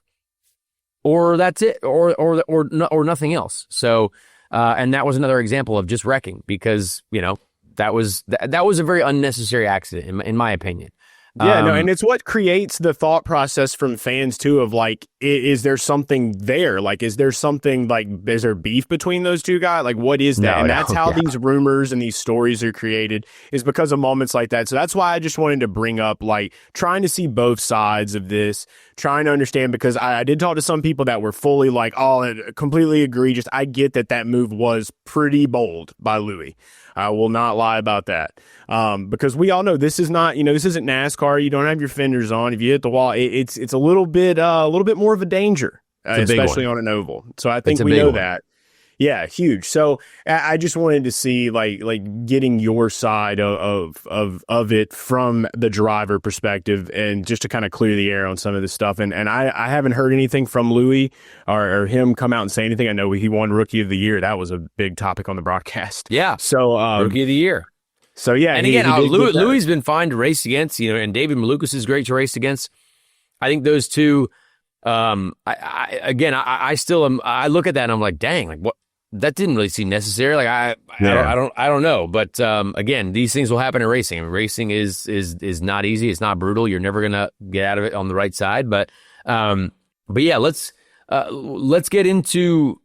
or that's it, or nothing else. So, and that was another example of just wrecking because that was a very unnecessary accident in my opinion. Yeah, and it's what creates the thought process from fans too of like, is there something there? Like, is there something like, is there beef between those two guys? Like, what is that? That's how these rumors and these stories are created, is because of moments like that. So that's why I just wanted to bring up, like, trying to see both sides of this, trying to understand, because I did talk to some people that were fully like, oh, completely egregious. I get that move was pretty bold by Louis. I will not lie about that. Because we all know this is not, this isn't NASCAR. You don't have your fenders on. If you hit the wall, it's a little bit more of a danger, especially on an oval. So I think we know that. Yeah, huge. So I just wanted to see like getting your side of it from the driver perspective, and just to kind of clear the air on some of this stuff. And I haven't heard anything from Louis or him come out and say anything. I know he won Rookie of the Year. That was a big topic on the broadcast. Yeah. So Rookie of the Year. So yeah, and again, Louis been fine to race against, and David Malukas is great to race against. I think those two. I still am. I look at that and I'm like, dang, like what? That didn't really seem necessary. Like I don't know. But again, these things will happen in racing. I mean, racing is not easy. It's not brutal. You're never gonna get out of it on the right side. But yeah, let's get into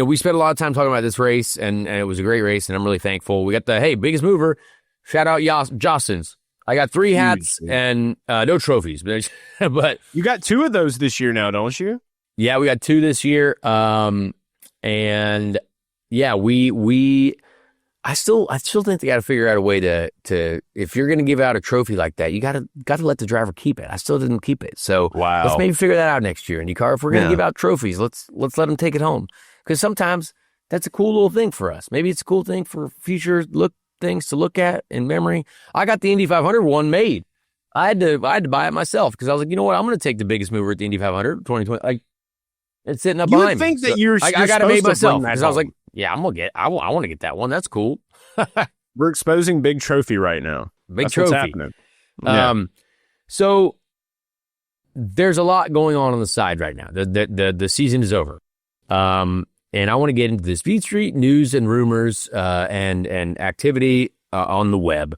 we spent a lot of time talking about this race, and it was a great race, and I'm really thankful. We got the biggest mover. Shout out Jostens. I got 3 hats and no trophies, but you got 2 of those this year now, don't you? Yeah, we got 2 this year. And yeah, I still think they got to figure out a way to if you're going to give out a trophy like that, you got to let the driver keep it. I still didn't keep it, so let's maybe figure that out next year. IndyCar, if we're going to give out trophies, let's let them take it home, because sometimes that's a cool little thing for us. Maybe it's a cool thing for future things to look at in memory. I got the Indy 500 one made. I had to buy it myself, because I was like, you know what, I'm going to take the biggest mover at the Indy 500 2020. Like, it's sitting up behind me. You would think that you're I got it made myself, because I was like, yeah, I want to get that one. That's cool. We're exposing big trophy right now. That's trophy. What's happening. Yeah. So there's a lot going on the side right now. The season is over. And I want to get into the Speed Street news and rumors and activity on the web.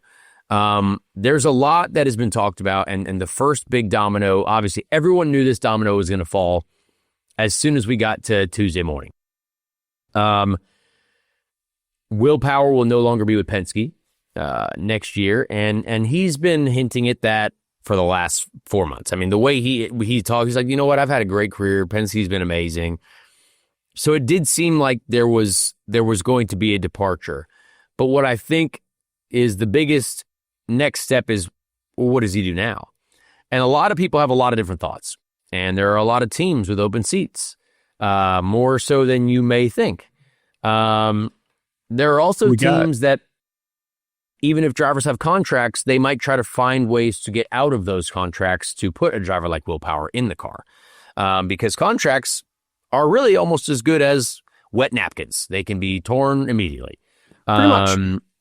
There's a lot that has been talked about, and the first big domino, obviously everyone knew this domino was going to fall as soon as we got to Tuesday morning. Will Power will no longer be with Penske next year, and he's been hinting at that for the last 4 months. I mean, the way he talks, he's like, you know what, I've had a great career. Penske's been amazing. So it did seem like there was going to be a departure. But what I think is the biggest next step is, well, what does he do now? And a lot of people have a lot of different thoughts. And there are a lot of teams with open seats, more so than you may think. There are also teams that, even if drivers have contracts, they might try to find ways to get out of those contracts to put a driver like Will Power in the car. Because contracts are really almost as good as wet napkins. They can be torn immediately, pretty much.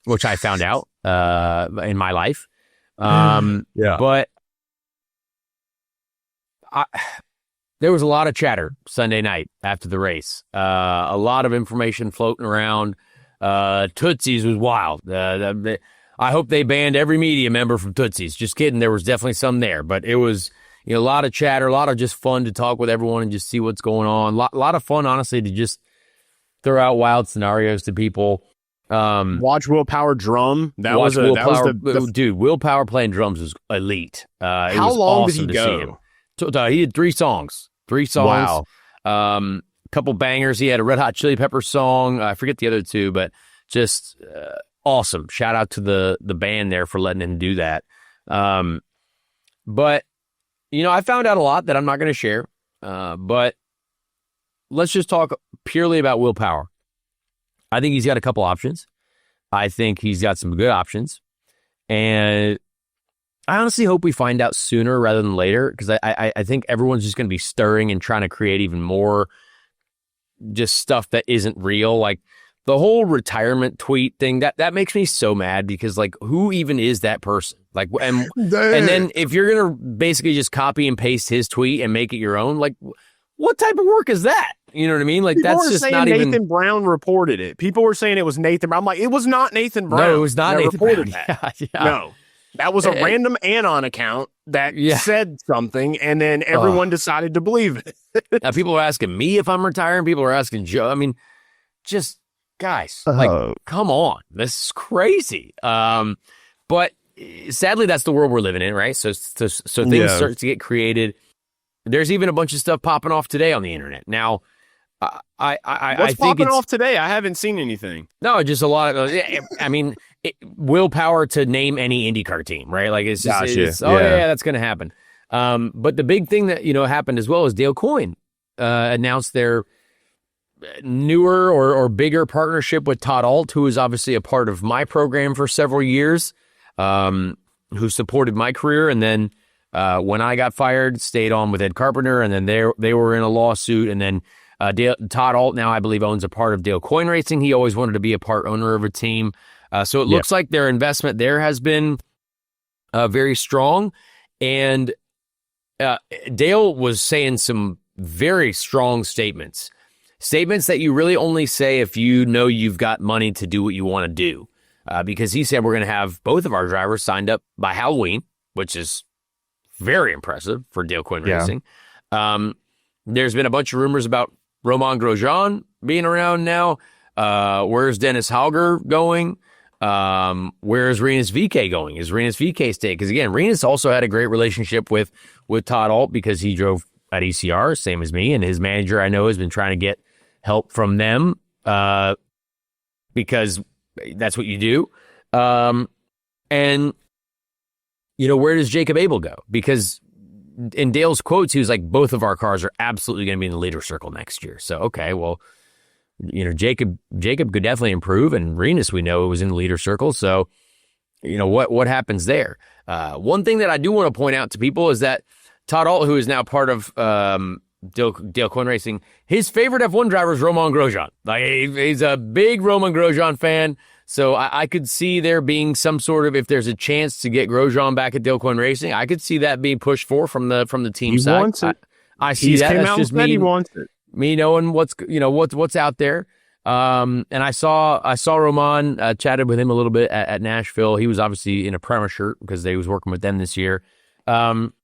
Which I found out in my life. But there was a lot of chatter Sunday night after the race. A lot of information floating around. Tootsie's was wild. I hope they banned every media member from Tootsie's. Just kidding. There was definitely some there, but it was a lot of chatter, a lot of just fun to talk with everyone and just see what's going on. A lot of fun, honestly, to just throw out wild scenarios to people. Watch Will Power drum. Dude, Will Power playing drums was elite. How long did he go? He did 3 songs. Wow. Couple bangers. He had a Red Hot Chili Pepper song. I forget the other 2, but just awesome. Shout out to the band there for letting him do that. But I found out a lot that I'm not going to share. But let's just talk purely about Will Power. I think he's got a couple options. I think he's got some good options. And I honestly hope we find out sooner rather than later, because I think everyone's just going to be stirring and trying to create even more just stuff that isn't real. Like the whole retirement tweet thing, that makes me so mad, because like, who even is that person? Like, and then if you're going to basically just copy and paste his tweet and make it your own, like, what type of work is that? You know what I mean? Like, people that's just not Nathan even. Nathan Brown reported it. People were saying it was Nathan Brown. I'm like, it was not Nathan Brown. No, it was not Nathan Brown. That. Yeah. No, that was a random Anon account that said something, and then everyone decided to believe it. Now, people are asking me if I'm retiring. People are asking Joe. I mean, just guys, like, come on, this is crazy. But sadly, that's the world we're living in, right? So things start to get created. There's even a bunch of stuff popping off today on the internet. Now, I What's think popping off today? I haven't seen anything. No, just a lot of. I mean, Will Power to name any IndyCar team, right? Like it's just, that's going to happen. But the big thing that happened as well is Dale Coyne announced their newer or bigger partnership with Todd Alt, who is obviously a part of my program for several years, who supported my career, and then when I got fired, stayed on with Ed Carpenter, and then they were in a lawsuit, and then Todd Alt now, I believe, owns a part of Dale Coyne Racing. He always wanted to be a part owner of a team. So it looks like their investment there has been very strong. And Dale was saying some very strong statements that you really only say if you know you've got money to do what you want to do. Because he said we're going to have both of our drivers signed up by Halloween, which is very impressive for Dale Coyne Racing. There's been a bunch of rumors about Romain Grosjean being around now? Where's Dennis Hauger going? Where's Rinus VeeKay going? Is Rinus VeeKay staying? Because again, Rinus also had a great relationship with Todd Alt because he drove at ECR, same as me, and his manager I know has been trying to get help from them because that's what you do. And where does Jacob Abel go? Because in Dale's quotes, he was like, both of our cars are absolutely going to be in the leader circle next year. So okay, well, Jacob could definitely improve, and Rinus, we know, was in the leader circle. So, what happens there? One thing that I do want to point out to people is that Todd Alt, who is now part of Dale Coyne Racing, his favorite F1 driver is Romain Grosjean. Like he's a big Romain Grosjean fan. So I could see there being some sort of, if there's a chance to get Grosjean back at Dale Coyne Racing, I could see that being pushed from the team side. He wants it. I see that. That's just me. He wants it. Me knowing what's out there. And I saw Roman, chatted with him a little bit at Nashville. He was obviously in a Prema shirt because they was working with them this year. But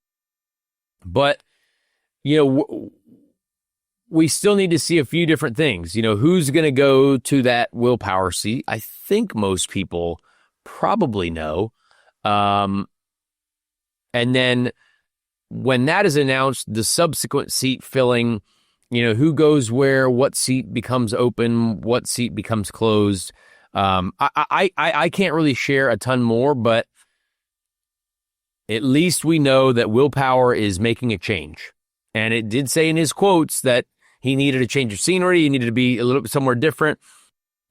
we still need to see a few different things. Who's going to go to that willpower seat? I think most people probably know. And then when that is announced, the subsequent seat filling, who goes where, what seat becomes open, what seat becomes closed. I can't really share a ton more, but at least we know that willpower is making a change. And it did say in his quotes that he needed a change of scenery. He needed to be a little bit somewhere different.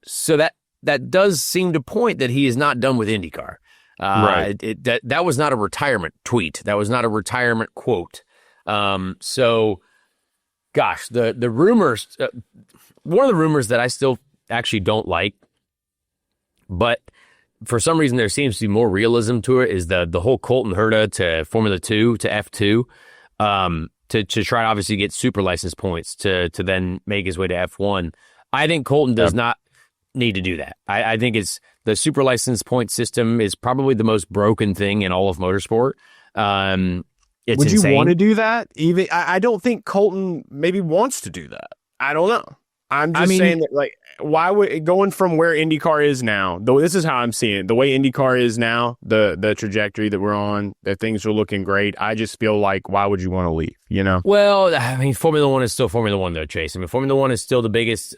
So that does seem to point that he is not done with IndyCar. Right. That was not a retirement tweet. That was not a retirement quote. So, gosh, the rumors, one of the rumors that I still actually don't like, but for some reason there seems to be more realism to it, is the whole Colton Herta to Formula 2 to F2. To try to obviously get super license points to then make his way to F1. I think Colton does not need to do that. I think it's the super license point system is probably the most broken thing in all of motorsport. It's Would insane. you want to do that? Even I don't think Colton maybe wants to do that. I don't know. I'm just saying that, like, why would going from where IndyCar is now, though this is how I'm seeing it, the way IndyCar is now, the trajectory that we're on, that things are looking great. I just feel like, why would you want to leave, Well, Formula One is still Formula One though, Chase. Formula One is still the biggest.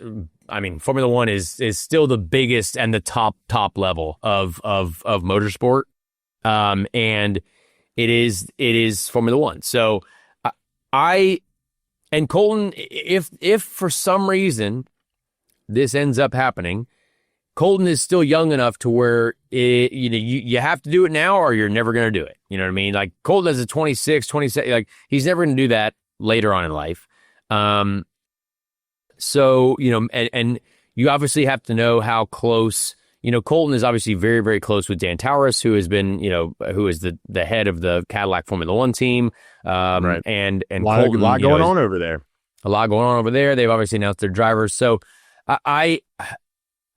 Formula One is still the biggest and the top level of motorsport. And it is Formula One. So and Colton, if for some reason this ends up happening, Colton is still young enough to where you have to do it now or you're never going to do it. You know what I mean? Like Colton is a 26, 27, like he's never going to do that later on in life. So, and you obviously have to know how close, Colton is obviously very, very close with Dan Tauris, who has been, who is the head of the Cadillac Formula One team. Right. And a lot going on over there. A lot going on over there. They've obviously announced their drivers. So I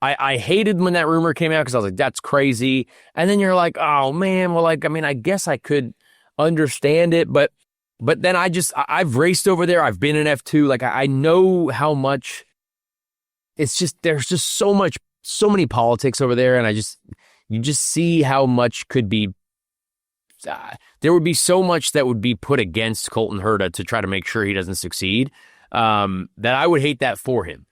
hated when that rumor came out because I was like, that's crazy. And then you're like, oh man, well, I guess I could understand it, but then I've raced over there. I've been in F2. Like I know how much it's just, there's just so many politics over there. And you just see how much could be, there would be so much that would be put against Colton Herta to try to make sure he doesn't succeed, that I would hate that for him.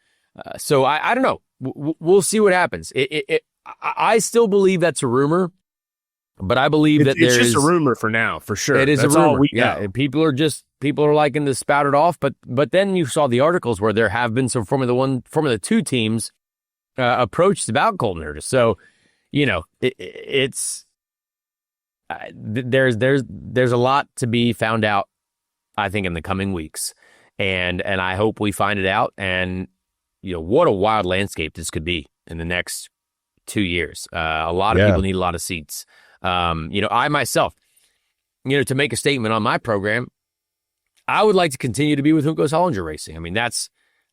So I don't know. We'll see what happens. I still believe that's a rumor, but I believe that it's just a rumor for now, for sure. It is that's a rumor. All we yeah, know. and people are liking to spout it off, but then you saw the articles where there have been some Formula 2 teams approached about Colton Herta. So, it's there's a lot to be found out, I think, in the coming weeks, and I hope we find it out. And what a wild landscape this could be in the next 2 years. A lot of people need a lot of seats. I myself, to make a statement on my program, I would like to continue to be with Junko Hollinger Racing.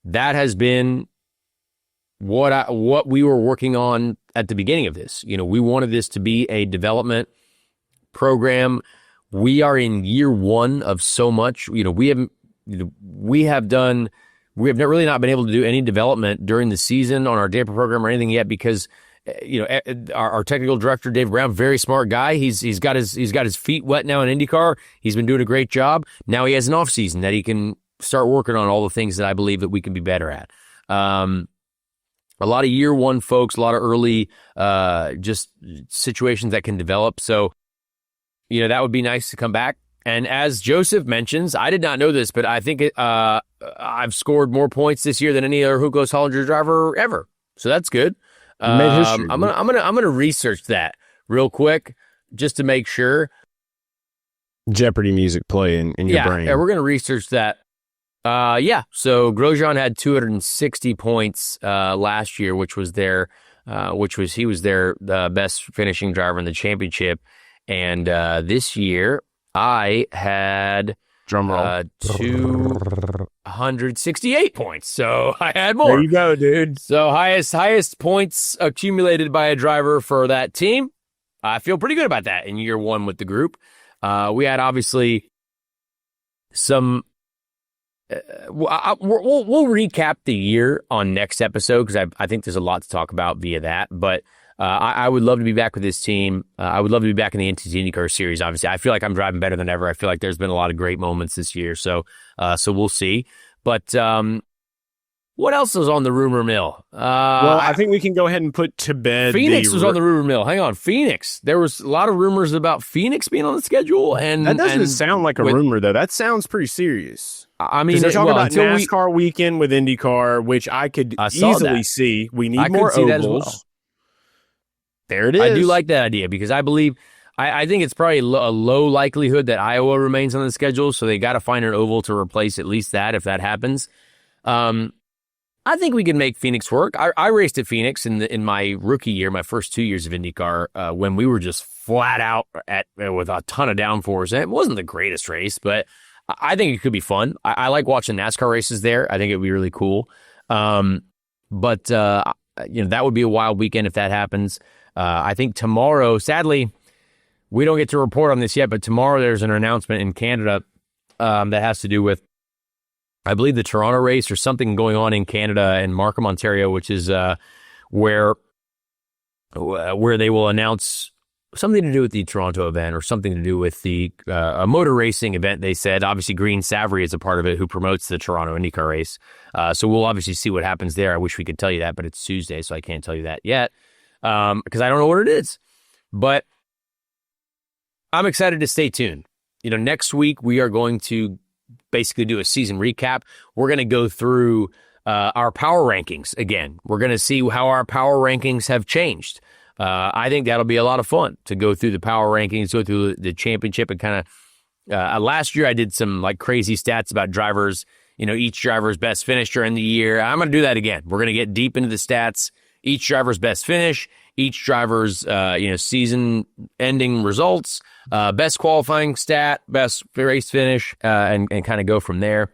That has been what we were working on at the beginning of this. We wanted this to be a development program. We are in year one of so much. We have done we have really not been able to do any development during the season on our damper program or anything yet because our technical director Dave Brown, very smart guy. He's got his feet wet now in IndyCar. He's been doing a great job. Now he has an off season that he can start working on all the things that I believe that we can be better at. A lot of year one folks, a lot of early just situations that can develop. So, that would be nice to come back. And as Josef mentions, I did not know this, but I think I've scored more points this year than any other Hugo Hollinger driver ever. So that's good. Made history. I'm gonna research that real quick just to make sure. Jeopardy music play in your brain. Yeah, we're gonna research that. So Grosjean had 260 points last year, which was he was their best finishing driver in the championship, and this year I had drum roll 268 points. So I had more. There you go, dude. So highest points accumulated by a driver for that team. I feel pretty good about that in year one with the group. We had obviously some. We'll recap the year on next episode because I think there's a lot to talk about via that. But I would love to be back with this team. I would love to be back in the NTT IndyCar Series. Obviously, I feel like I'm driving better than ever. I feel like there's been a lot of great moments this year. So we'll see. But what else was on the rumor mill? I think we can go ahead and put to bed. Phoenix was on the rumor mill. Hang on, Phoenix. There was a lot of rumors about Phoenix being on the schedule, and that doesn't sound like a rumor though. That sounds pretty serious. I mean, they're talking about NASCAR weekend with IndyCar, which I could easily see. We need more ovals. Well. There it is. I do like that idea because I believe, I think it's probably a low likelihood that Iowa remains on the schedule, so they got to find an oval to replace at least that if that happens. I think we can make Phoenix work. I raced at Phoenix in my rookie year, my first 2 years of IndyCar, when we were just flat out with a ton of downforce. And it wasn't the greatest race, but I think it could be fun. I like watching NASCAR races there. I think it would be really cool. But that would be a wild weekend if that happens. I think tomorrow, sadly, we don't get to report on this yet, but tomorrow there's an announcement in Canada that has to do with, I believe, the Toronto race or something going on in Canada and Markham, Ontario, which is where they will announce something to do with the Toronto event or something to do with the a motor racing event, they said. Obviously, Green Savory is a part of it who promotes the Toronto IndyCar race. So we'll obviously see what happens there. I wish we could tell you that, but it's Tuesday, so I can't tell you that yet because I don't know what it is. But I'm excited to stay tuned. Next week we are going to basically do a season recap. We're going to go through our power rankings again. We're going to see how our power rankings have changed. I think that'll be a lot of fun to go through the power rankings, go through the championship, and kind of last year I did some like crazy stats about drivers, each driver's best finish during the year. I'm going to do that again. We're going to get deep into the stats, each driver's best finish, each driver's season ending results, best qualifying stat, best race finish, and kind of go from there.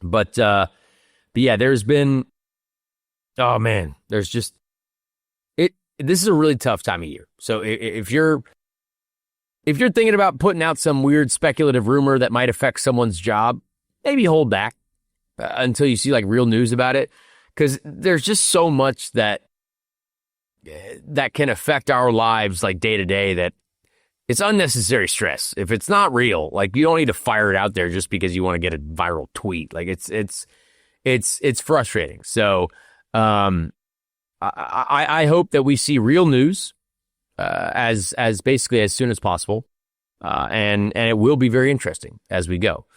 But yeah, there's been, there's just, this is a really tough time of year. So if you're thinking about putting out some weird speculative rumor that might affect someone's job, maybe hold back until you see like real news about it. Because there's just so much that can affect our lives like day to day that it's unnecessary stress. If it's not real, like you don't need to fire it out there just because you want to get a viral tweet. Like it's frustrating. So I hope that we see real news as basically as soon as possible, and it will be very interesting as we go.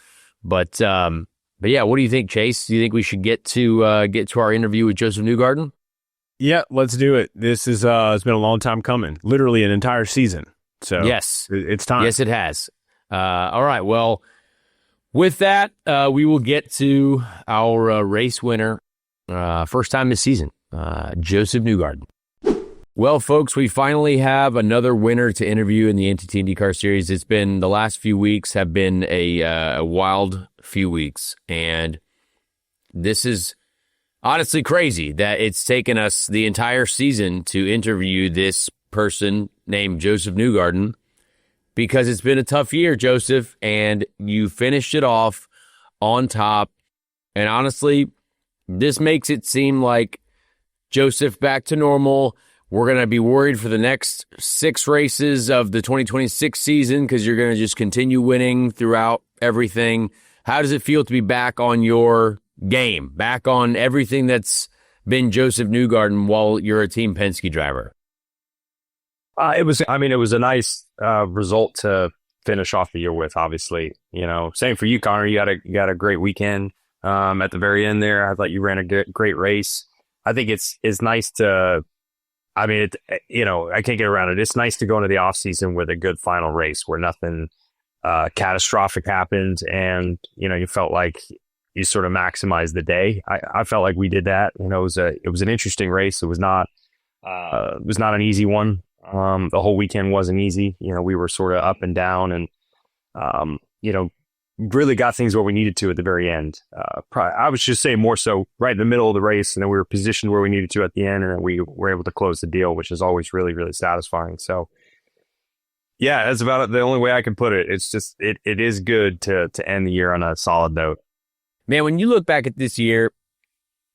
But yeah, what do you think, Chase? Do you think we should get to our interview with Josef Newgarden? Yeah, let's do it. This is it's been a long time coming, literally an entire season. So yes, it's time. Yes, it has. All right. Well, with that, we will get to our race winner, first time this season, Josef Newgarden. Well, folks, we finally have another winner to interview in the NTT IndyCar Series. It's been, the last few weeks have been a wild few weeks, and this is honestly crazy that it's taken us the entire season to interview this person named Josef Newgarden, because it's been a tough year, Josef, and you finished it off on top And honestly, this makes it seem like Josef back to normal. We're going to be worried for the next 6 races of the 2026 season because you're going to just continue winning throughout everything. How does it feel to be back on your game, back on everything that's been Josef Newgarden while you're a Team Penske driver? It was a nice result to finish off the year with, obviously. Same for you, Connor. You got a great weekend at the very end there. I thought you ran a great race. I think it's nice to, I can't get around it. It's nice to go into the off season with a good final race where nothing catastrophic happened, and you felt like you sort of maximized the day. I felt like we did that. It was an interesting race. It was not an easy one. The whole weekend wasn't easy. We were sort of up and down, and really got things where we needed to at the very end. I would just say more so right in the middle of the race, and then we were positioned where we needed to at the end, and we were able to close the deal, which is always really, really satisfying. So, yeah, that's about it. The only way I can put it. It's just it is good to end the year on a solid note. Man, when you look back at this year,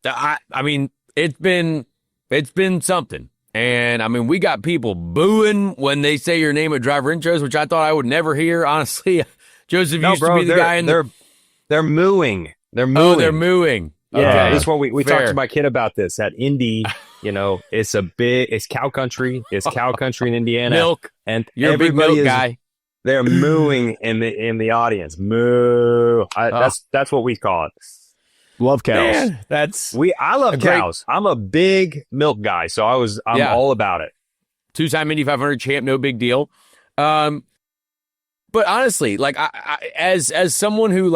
it's been something. And we got people booing when they say your name at driver intros, which I thought I would never hear. Honestly, Josef used to be the guy in they're mooing. They're mooing. Oh, they're mooing. Yeah, okay. That's what we talked to my kid about this at Indy. It's cow country. It's cow country in Indiana. Milk. And you're a big milk guy. They're mooing in the audience. Moo. That's what we call it. Love cows. Man, I love cows. I'm a big milk guy, so I'm all about it. 2-time Indy 500 champ, no big deal. But honestly, like I as someone who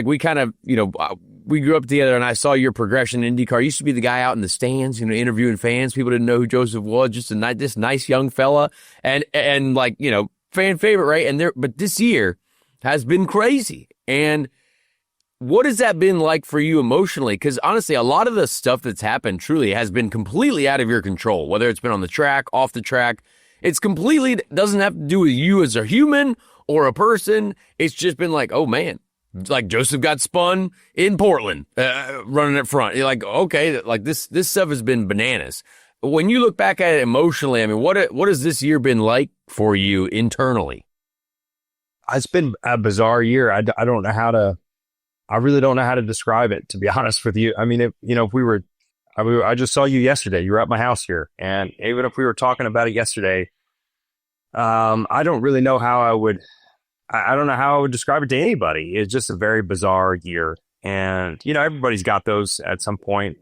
we kind of we grew up together, and I saw your progression in IndyCar. I used to be the guy out in the stands, interviewing fans. People didn't know who Josef was. Just this nice young fella, and fan favorite, right? But this year has been crazy. And what has that been like for you emotionally? Because honestly, a lot of the stuff that's happened truly has been completely out of your control. Whether it's been on the track, off the track, it's completely doesn't have to do with you as a human or a person. It's just been like, oh man, like Josef got spun in Portland, running at front. You're like, okay, like this stuff has been bananas. When you look back at it emotionally, what has this year been like for you internally? It's been a bizarre year. I really don't know how to describe it, to be honest with you. I just saw you yesterday. You were at my house here, and even if we were talking about it yesterday, I don't really know how I don't know how I would describe it to anybody. It's just a very bizarre year, and everybody's got those at some point.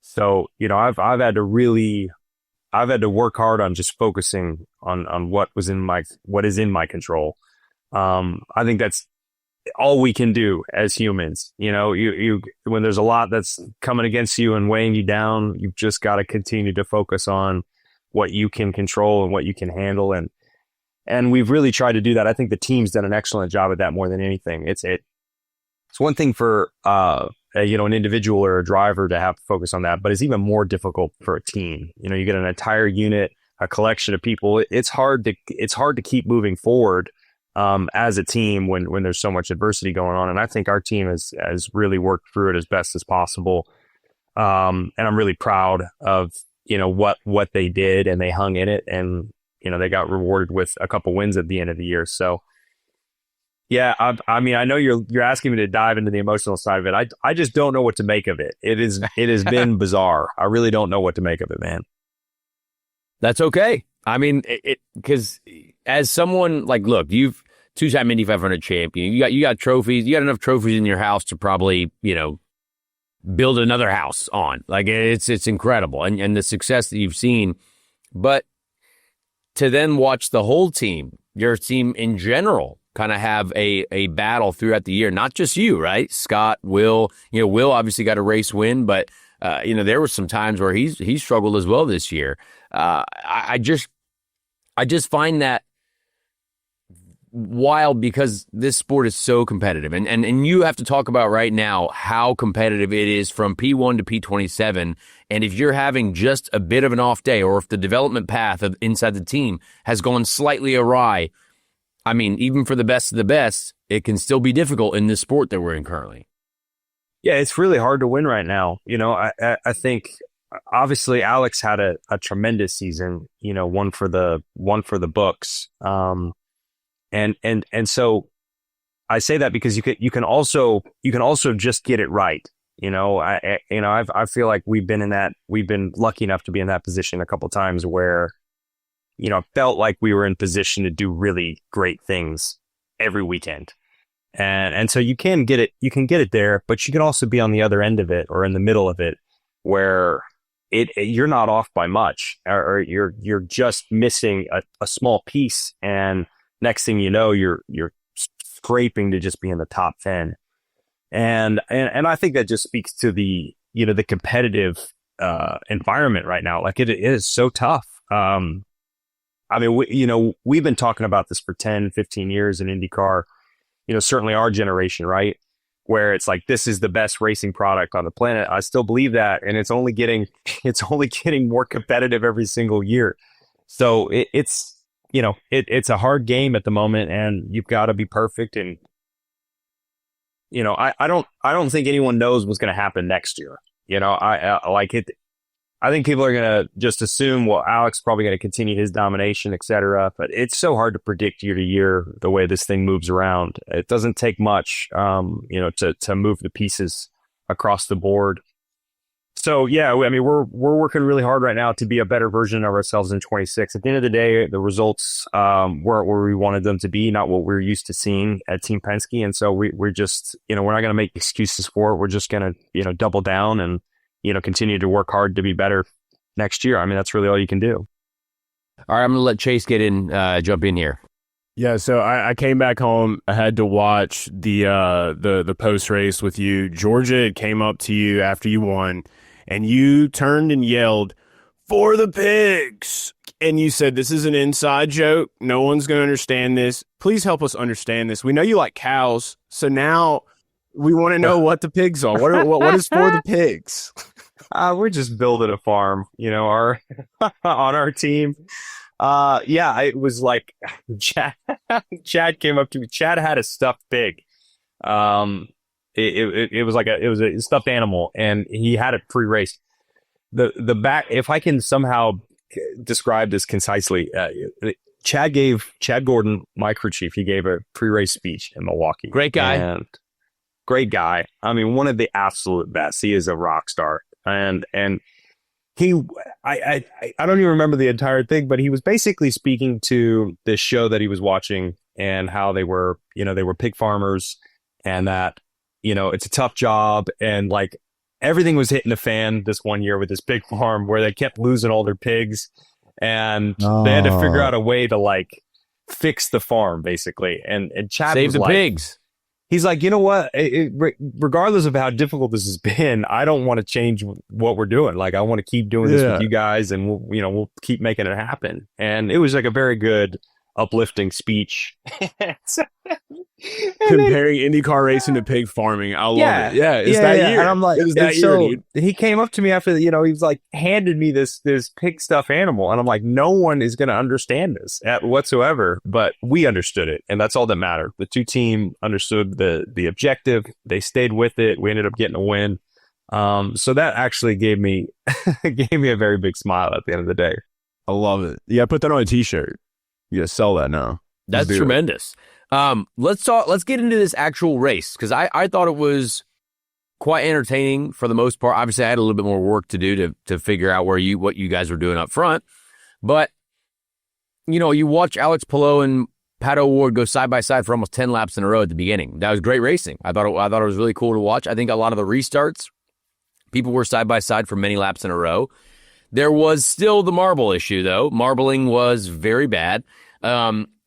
So I've had to work hard on just focusing on what is in my control. I think that's all we can do as humans. You when there's a lot that's coming against you and weighing you down, you've just got to continue to focus on what you can control and what you can handle. And we've really tried to do that. I think the team's done an excellent job at that more than anything. It's one thing for an individual or a driver to have to focus on that, but it's even more difficult for a team. You get an entire unit, a collection of people. It's hard to keep moving forward as a team when there's so much adversity going on. And I think our team has really worked through it as best as possible. And I'm really proud of, what they did, and they hung in it, and, they got rewarded with a couple wins at the end of the year. So yeah, I know you're asking me to dive into the emotional side of it. I just don't know what to make of it. It has been bizarre. I really don't know what to make of it, man. That's okay. Because as someone look, you've 2-time Indy 500 champion. You got trophies. You got enough trophies in your house to probably build another house on. Like it's incredible, and the success that you've seen. But to then watch the whole team, your team in general, kind of have a battle throughout the year. Not just you, right? Scott, Will. Will obviously got a race win, but there were some times where he struggled as well this year. I just find that wild because this sport is so competitive, and you have to talk about right now how competitive it is from P1 to P27. And if you're having just a bit of an off day, or if the development path of inside the team has gone slightly awry, even for the best of the best, it can still be difficult in this sport that we're in currently. Yeah, it's really hard to win right now. I think obviously Alex had a tremendous season, one for the books. And so I say that because you can also just get it right. I feel like we've been lucky enough to be in that position a couple times where, felt like we were in position to do really great things every weekend. And so you can get it there, but you can also be on the other end of it or in the middle of it where you're not off by much, or you're just missing a small piece. And next thing you know, you're scraping to just be in the top 10. And I think that just speaks to the competitive environment right now. Like it is so tough. I mean, we've been talking about this for 10, 15 years in IndyCar, certainly our generation, right? Where it's like, this is the best racing product on the planet. I still believe that. And it's only getting more competitive every single year. So it's a hard game at the moment, and you've got to be perfect. And, I don't think anyone knows what's going to happen next year. I like it. I think people are going to just assume, well, Alex is probably going to continue his domination, et cetera. But it's so hard to predict year to year the way this thing moves around. It doesn't take much, to move the pieces across the board. So, yeah, I mean, we're working really hard right now to be a better version of ourselves in 26. At the end of the day, the results weren't where we wanted them to be, not what we're used to seeing at Team Penske. And so we're just, we're not going to make excuses for it. We're just going to, double down and, continue to work hard to be better next year. I mean, that's really all you can do. All right, I'm going to let Chase jump in here. Yeah, so I came back home. I had to watch the post race with you. Georgia came up to you after you won, and you turned and yelled, "For the pigs!" And you said, "This is an inside joke. No one's going to understand this. Please help us understand this. We know you like cows, so now we want to know what the pigs are. What is for the pigs?" We're just building a farm, on our team. It was like Chad came up to me. Chad had a stuffed pig. It was a stuffed animal, and he had it pre-raced. The back, if I can somehow describe this concisely, Chad Gordon, my crew chief, he gave a pre-race speech in Milwaukee. Great guy. Great guy. I mean, one of the absolute best. He is a rock star. And he, I don't even remember the entire thing, but he was basically speaking to this show that he was watching and how they were pig farmers, and that, it's a tough job. And like everything was hitting the fan this one year with this pig farm where they kept losing all their pigs, and they had to figure out a way to like fix the farm basically. And Chad save was the like, pigs. He's like, you know what? Regardless of how difficult this has been, I don't want to change what we're doing. Like, I want to keep doing this with you guys, and we'll keep making it happen. And it was like a very good, uplifting speech. Comparing IndyCar racing to pig farming, I love it. Yeah, it's that year. And I'm like, he came up to me after, he was like, handed me this pig stuffed animal, and I'm like, no one is going to understand this whatsoever, but we understood it, and that's all that mattered. The two team understood the objective. They stayed with it. We ended up getting a win. So that actually gave me a very big smile at the end of the day. I love it. Yeah, put that on a t-shirt. You gotta sell that now. That's tremendous. Let's get into this actual race, because I thought it was quite entertaining for the most part. Obviously, I had a little bit more work to do to figure out what you guys were doing up front. But, you watch Alex Palou and Pato O'Ward go side by side for almost 10 laps in a row at the beginning. That was great racing. I thought it was really cool to watch. I think a lot of the restarts, people were side by side for many laps in a row. There was still the marble issue, though. Marbling was very bad.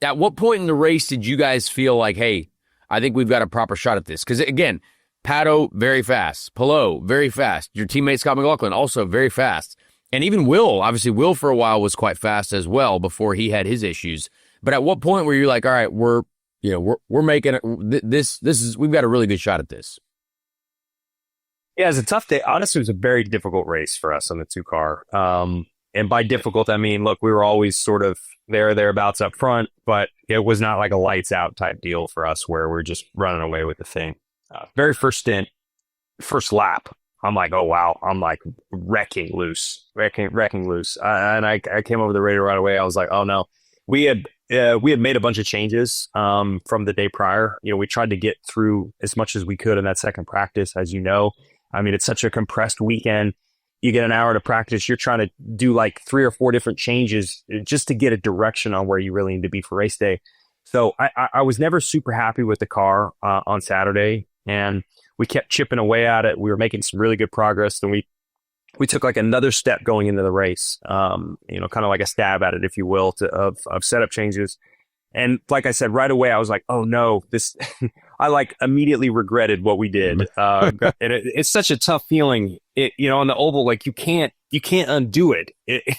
At what point in the race did you guys feel like, hey, I think we've got a proper shot at this? Because, again, Pato, very fast. Palou, very fast. Your teammate Scott McLaughlin, also very fast. And even Will, obviously, Will for a while was quite fast as well before he had his issues. But at what point were you like, all right, we're making it, we've got a really good shot at this? Yeah, it was a tough day. Honestly, it was a very difficult race for us on the 2-car. And by difficult, I mean, look, we were always sort of thereabouts up front, but it was not like a lights out type deal for us where we're just running away with the thing. Very first stint, first lap, I'm like, oh wow, I'm like wrecking loose. And I came over the radio right away. I was like, oh no, we had made a bunch of changes from the day prior. We tried to get through as much as we could in that second practice, as you know. I mean, it's such a compressed weekend. You get an hour to practice. You're trying to do like 3 or 4 different changes just to get a direction on where you really need to be for race day. So I was never super happy with the car on Saturday, and we kept chipping away at it. We were making some really good progress, and we took like another step going into the race, kind of like a stab at it, if you will, of setup changes. And like I said, right away, I was like, oh no, this, I like immediately regretted what we did. And it's such a tough feeling, on the oval, like you can't undo it.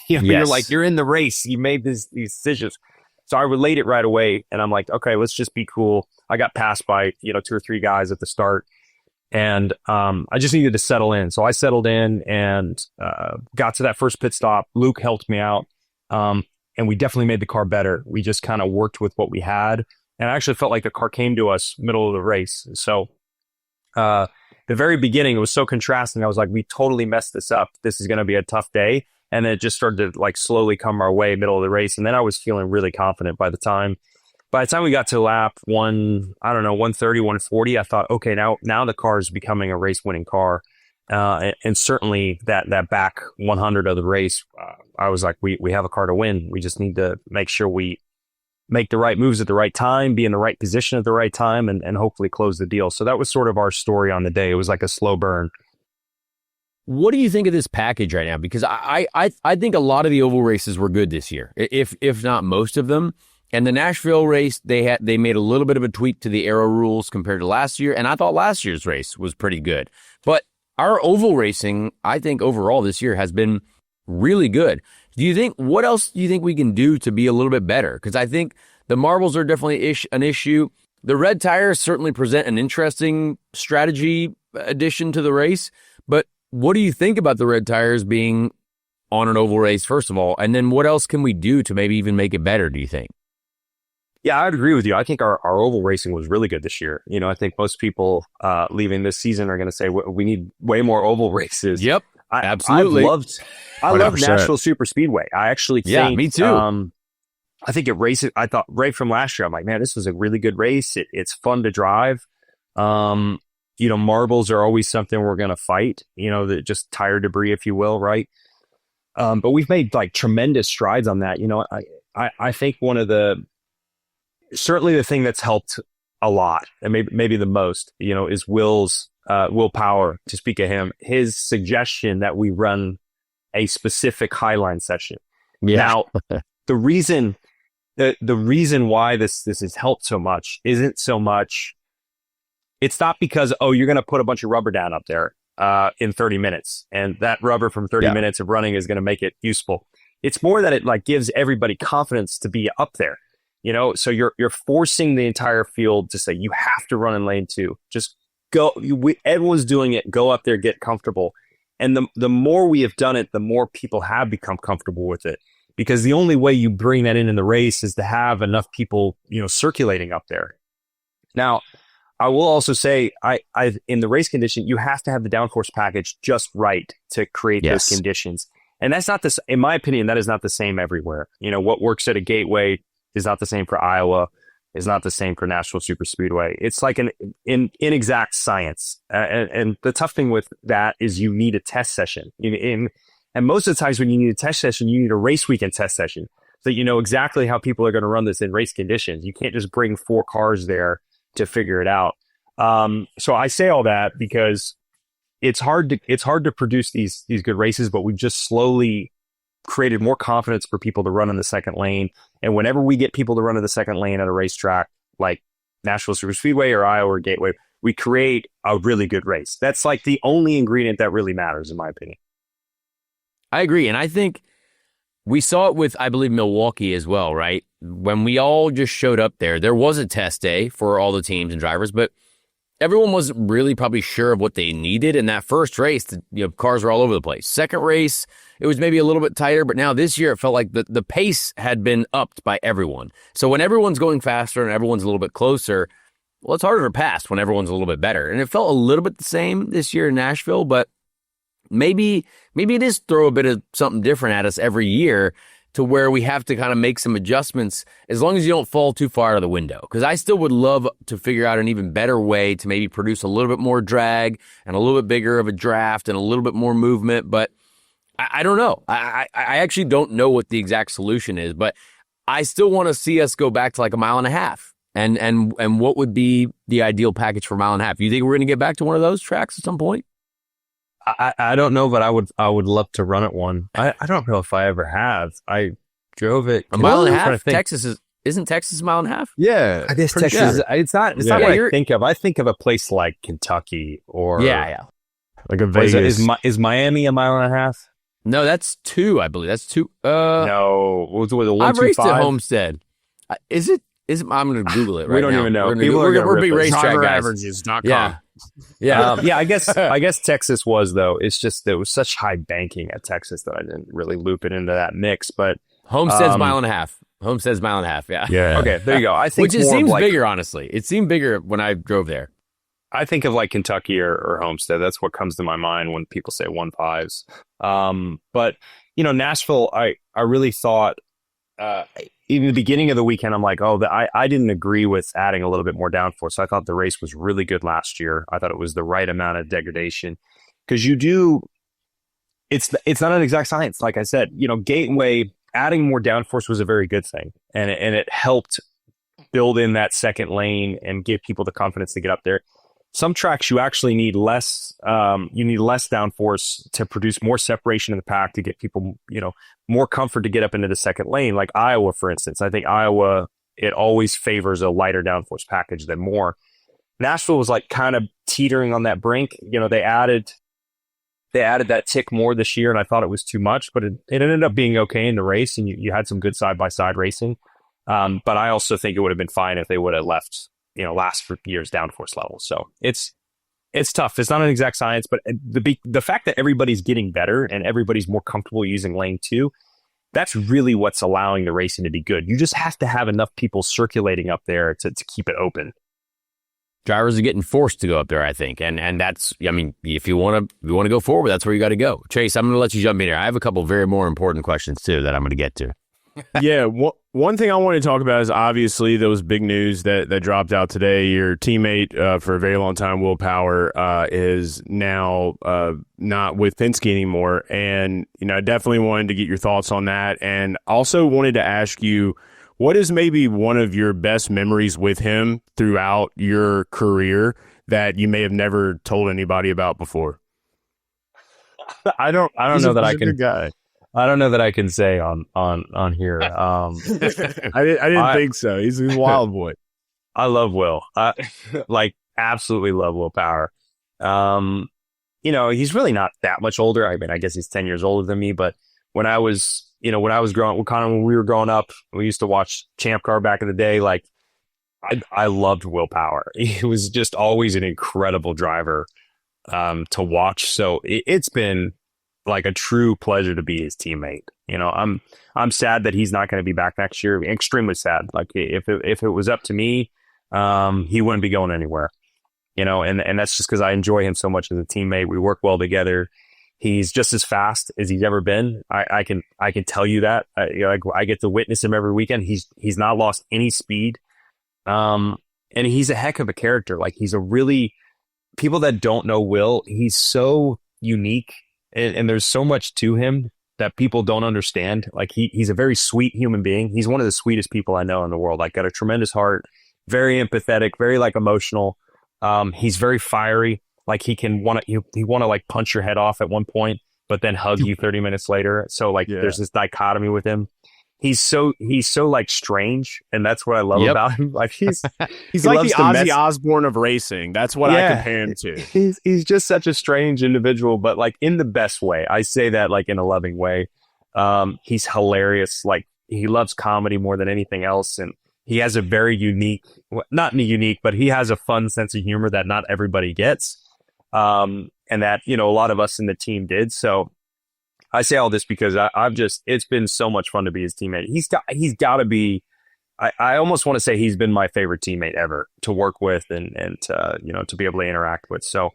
You're like, you're in the race. You made these decisions. So I relate it right away, and I'm like, okay, let's just be cool. I got passed by, 2 or 3 guys at the start, and I just needed to settle in. So I settled in and got to that first pit stop. Luke helped me out, and we definitely made the car better. We just kind of worked with what we had, and I actually felt like the car came to us middle of the race. So the very beginning, it was so contrasting. I was like, we totally messed this up. This is going to be a tough day. And then it just started to like slowly come our way middle of the race. And then I was feeling really confident by the time we got to lap 130, 140, I thought, okay, now the car is becoming a race winning car. And certainly that back 100 of the race, I was like, we have a car to win. We just need to make sure we make the right moves at the right time, be in the right position at the right time, and hopefully close the deal. So that was sort of our story on the day. It was like a slow burn. What do you think of this package right now? Because I think a lot of the oval races were good this year, if not most of them. And the Nashville race, they made a little bit of a tweak to the aero rules compared to last year, and I thought last year's race was pretty good. But our oval racing, I think overall this year has been really good. What else do you think we can do to be a little bit better? Because I think the marbles are definitely an issue. The red tires certainly present an interesting strategy addition to the race, but what do you think about the red tires being on an oval race, first of all? And then what else can we do to maybe even make it better, do you think? Yeah, I'd agree with you. I think our oval racing was really good this year. I think most people leaving this season are going to say we need way more oval races. Yep, absolutely. I love Nashville Super Speedway. I actually think... Yeah, me too. I think I thought right from last year, I'm like, man, this was a really good race. It's fun to drive. Marbles are always something we're going to fight, just tire debris, if you will, right? But we've made like tremendous strides on that. I think certainly the thing that's helped a lot, and maybe the most, is Will Power, to speak of him, his suggestion that we run a specific highline session. Yeah. Now, the reason why this has helped so much isn't so much, it's not because, you're going to put a bunch of rubber down up there in 30 minutes, and that rubber from 30 minutes of running is going to make it useful. It's more that it like gives everybody confidence to be up there. So you're forcing the entire field to say, you have to run in lane 2. Just go. Everyone's doing it. Go up there, get comfortable. And the more we have done it, the more people have become comfortable with it. Because the only way you bring that in the race is to have enough people, circulating up there. Now, I will also say, I in the race condition, you have to have the downforce package just right to create those conditions. And that's not in my opinion, that is not the same everywhere. What works at a Gateway is not the same for Iowa, is not the same for Nashville Super Speedway. It's like an inexact science. And the tough thing with that is you need a test session. And most of the times when you need a test session, you need a race weekend test session. So you know exactly how people are going to run this in race conditions. You can't just bring 4 cars there to figure it out. So I say all that because it's hard to produce these good races, but we've just slowly created more confidence for people to run in the second lane. And whenever we get people to run in the second lane at a racetrack like Nashville Super Speedway or Iowa or Gateway, we create a really good race. That's like the only ingredient that really matters, in my opinion. I agree. And I think we saw it with, I believe, Milwaukee as well, right? When we all just showed up there was a test day for all the teams and drivers, but everyone was really probably sure of what they needed. In that first race, cars were all over the place. Second race, it was maybe a little bit tighter, but now this year it felt like the pace had been upped by everyone. So when everyone's going faster and everyone's a little bit closer, well, it's harder to pass when everyone's a little bit better. And it felt a little bit the same this year in Nashville, but maybe it is throw a bit of something different at us every year to where we have to kind of make some adjustments as long as you don't fall too far out of the window. Because I still would love to figure out an even better way to maybe produce a little bit more drag and a little bit bigger of a draft and a little bit more movement. But I don't know. I actually don't know what the exact solution is, but I still want to see us go back to like a mile and a half. And what would be the ideal package for a mile and a half? You think we're going to get back to one of those tracks at some point? I don't know, but I would love to run at one. I don't know if I ever have. I drove it a mile and a half. Isn't Texas a mile and a half? Yeah, I guess Texas. Sure. It's not what I think of. I think of a place like Kentucky or like a Vegas. Is Miami a mile and a half? No, that's 2. I believe that's 2. No, was it 1, I've 2, raced 5? at Homestead. Is it? I'm going to Google it right now. We don't even know. We're big racetrack guys. Averages.com. Yeah. I guess Texas was, though. It's just there was such high banking at Texas that I didn't really loop it into that mix. But Homestead's mile and a half. Homestead's mile and a half. Yeah. Okay, there you go. I think it seems bigger, honestly. It seemed bigger when I drove there. I think of like Kentucky or Homestead. That's what comes to my mind when people say 1.5s. But Nashville, I really thought in the beginning of the weekend, I'm like, I didn't agree with adding a little bit more downforce. I thought the race was really good last year. I thought it was the right amount of degradation because it's not an exact science. Like I said, Gateway adding more downforce was a very good thing, and it helped build in that second lane and give people the confidence to get up there. Some tracks you actually need less. You need less downforce to produce more separation in the pack to get people, more comfort to get up into the second lane. Like Iowa, for instance. I think Iowa, it always favors a lighter downforce package than more. Nashville was like kind of teetering on that brink. They added that tick more this year, and I thought it was too much, but it ended up being okay in the race, and you had some good side by side racing. But I also think it would have been fine if they would have left last year's downforce level. So it's tough. It's not an exact science, but the fact that everybody's getting better and everybody's more comfortable using lane 2, that's really what's allowing the racing to be good. You just have to have enough people circulating up there to keep it open. Drivers are getting forced to go up there, I think, and that's. I mean, if you want to go forward, that's where you got to go. Chase, I'm going to let you jump in here. I have a couple very more important questions too that I'm going to get to. Yeah, one thing I want to talk about is obviously there was big news that dropped out today. Your teammate for a very long time, Will Power, is now not with Penske anymore. And, I definitely wanted to get your thoughts on that. And also wanted to ask you, what is maybe one of your best memories with him throughout your career that you may have never told anybody about before? I don't know that I can. Good guy. I don't know that I can say on here. I didn't think so. He's a wild boy. I love Will. Absolutely love Will Power. He's really not that much older. I mean, I guess he's 10 years older than me. But when I was when we were growing up, we used to watch Champ Car back in the day. Like, I loved Will Power. He was just always an incredible driver to watch. So it's been like a true pleasure to be his teammate. I'm sad that he's not going to be back next year. Extremely sad. Like if it was up to me, he wouldn't be going anywhere. And that's just because I enjoy him so much as a teammate. We work well together. He's just as fast as he's ever been. I can tell you that. I get to witness him every weekend. He's not lost any speed. And he's a heck of a character. Like people that don't know Will, he's so unique. And there's so much to him that people don't understand. Like he's a very sweet human being. He's one of the sweetest people I know in the world. Like, got a tremendous heart, very empathetic, very emotional. He's very fiery. Like he want to punch your head off at one point, but then hug you 30 minutes later. So there's this dichotomy with him. He's so strange, and that's what I love about him. Like he's like the Ozzy Osbourne of racing. That's what I compare him to. He's just such a strange individual, but in the best way. I say that in a loving way. He's hilarious. Like, he loves comedy more than anything else, and he has a very not unique, but he has a fun sense of humor that not everybody gets, and that a lot of us in the team did. So I say all this because it's been so much fun to be his teammate. He's got to be, I almost want to say he's been my favorite teammate ever to work with and to be able to interact with. So,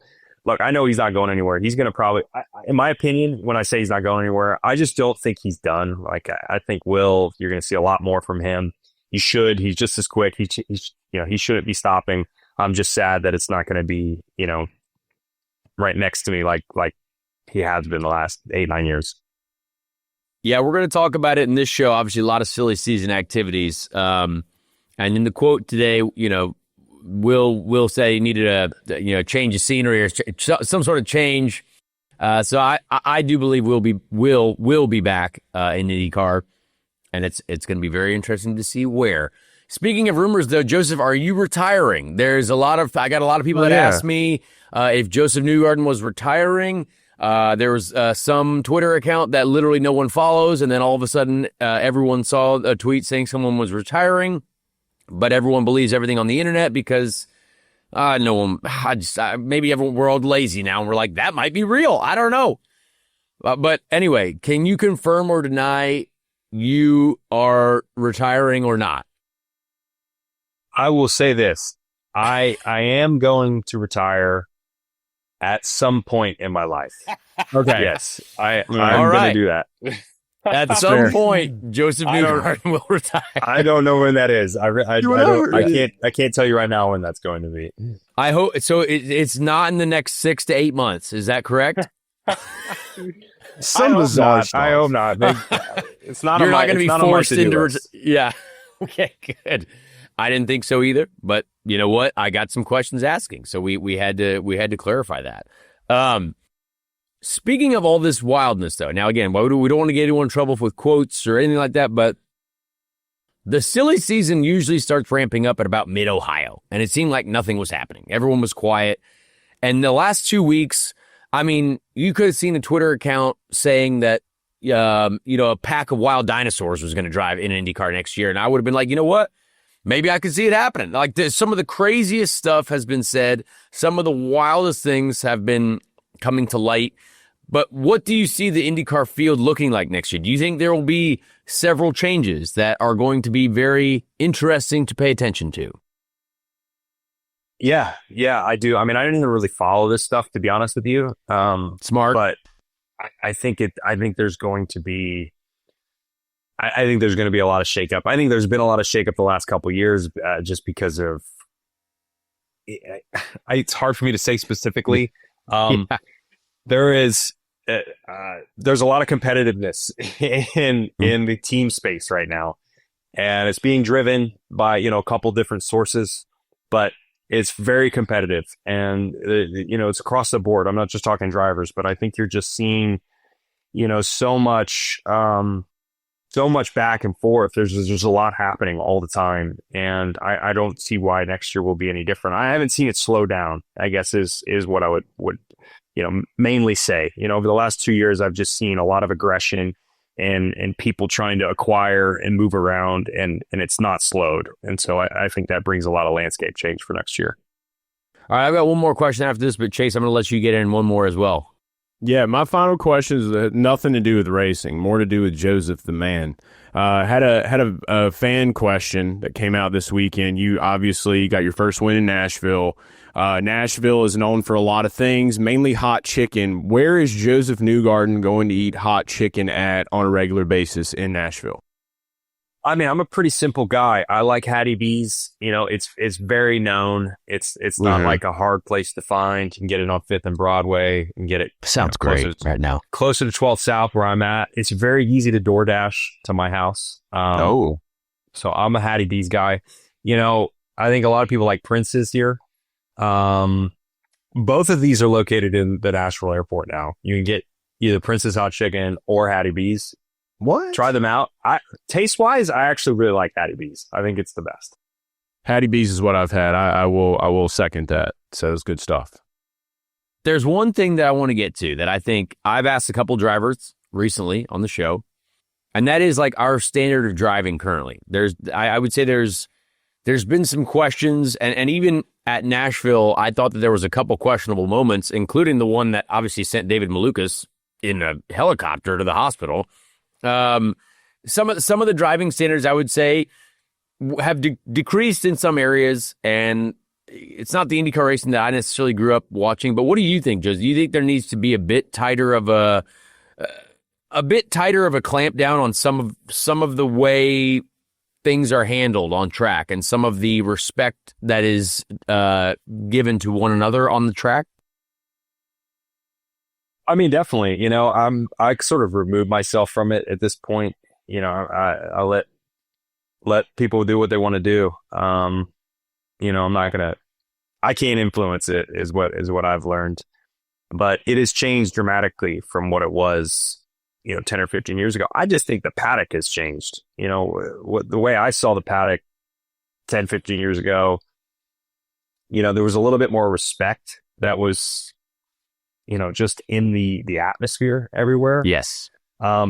look, I know he's not going anywhere. He's going to probably, in my opinion, when I say he's not going anywhere, I just don't think he's done. Like, I think you're going to see a lot more from him. He should. He's just as quick. He shouldn't be stopping. I'm just sad that it's not going to be, right next to me like he has been the last 8-9 years. Yeah, we're going to talk about it in this show. Obviously, a lot of silly season activities. And in the quote today, Will say he needed a change of scenery or some sort of change. So I do believe will be back in IndyCar, and it's going to be very interesting to see where. Speaking of rumors, though, Joseph, are you retiring? I got a lot of people that asked me if Josef Newgarden was retiring. There was some Twitter account that literally no one follows, and then all of a sudden everyone saw a tweet saying someone was retiring, but everyone believes everything on the internet because no one. Maybe we're all lazy now, and we're like, that might be real. I don't know. But anyway, can you confirm or deny you are retiring or not? I will say this. I am going to retire at some point in my life. Okay. Yes, I'm going to do that. At some point, Josef Newgarden will retire. I don't know when that is. I can't tell you right now when that's going to be. I hope so. It's not in the next 6 to 8 months. Is that correct? Some bizarre stuff. I hope not. It's not. You're not going to be forced into. Yeah. Okay. Good. I didn't think so either, but you know what? I got some questions asking, so we had to clarify that. Speaking of all this wildness, though, now again, we don't want to get anyone in trouble with quotes or anything like that, but the silly season usually starts ramping up at about mid-Ohio, and it seemed like nothing was happening. Everyone was quiet, and the last 2 weeks, I mean, you could have seen a Twitter account saying that a pack of wild dinosaurs was going to drive in IndyCar next year, and I would have been like, you know what? Maybe I could see it happening. Like some of the craziest stuff has been said. Some of the wildest things have been coming to light. But what do you see the IndyCar field looking like next year? Do you think there will be several changes that are going to be very interesting to pay attention to? Yeah, I do. I mean, I didn't really follow this stuff, to be honest with you. Smart. But I think there's going to be I think there's going to be a lot of shakeup. I think there's been a lot of shakeup the last couple of years just because of it's hard for me to say specifically. There's a lot of competitiveness in the team space right now, and it's being driven by a couple different sources, but it's very competitive, and it's across the board. I'm not just talking drivers, but I think you're just seeing so much back and forth. There's a lot happening all the time, and I don't see why next year will be any different. I haven't seen it slow down, I guess is what I would mainly say. Over the last 2 years, I've just seen a lot of aggression and people trying to acquire and move around, and it's not slowed. And so I think that brings a lot of landscape change for next year. All right, I've got one more question after this, but Chase, I'm going to let you get in one more as well. Yeah, my final question is nothing to do with racing, more to do with Joseph the man. Had a fan question that came out this weekend. You obviously got your first win in Nashville. Nashville is known for a lot of things, mainly hot chicken. Where is Josef Newgarden going to eat hot chicken at on a regular basis in Nashville? I mean, I'm a pretty simple guy. I like Hattie B's. It's very known. It's not like a hard place to find. You can get it on 5th and Broadway and get it. Sounds great right now. Closer to 12th South where I'm at. It's very easy to DoorDash to my house. So I'm a Hattie B's guy. I think a lot of people like Prince's here. Both of these are located in the Nashville airport now. You can get either Prince's Hot Chicken or Hattie B's. What? Try them out. Taste wise, I actually really like Hattie B's. I think it's the best. Hattie B's is what I've had. I will second that. So it's good stuff. There's one thing that I want to get to that I think I've asked a couple drivers recently on the show, and that is like our standard of driving currently. I would say there's been some questions, and even at Nashville, I thought that there was a couple questionable moments, including the one that obviously sent David Malukas in a helicopter to the hospital. Some of the driving standards, I would say, have decreased in some areas, and it's not the IndyCar racing that I necessarily grew up watching. But what do you think, Joe? Do you think there needs to be a bit tighter of a clamp down on some of the way things are handled on track and some of the respect that is given to one another on the track? I mean, definitely. I sort of remove myself from it at this point. I let people do what they want to do. I'm not I can't influence it is what I've learned, but it has changed dramatically from what it was, 10 or 15 years ago. I just think the paddock has changed. The way I saw the paddock 10, 15 years ago, there was a little bit more respect that was, just in the atmosphere everywhere. Yes.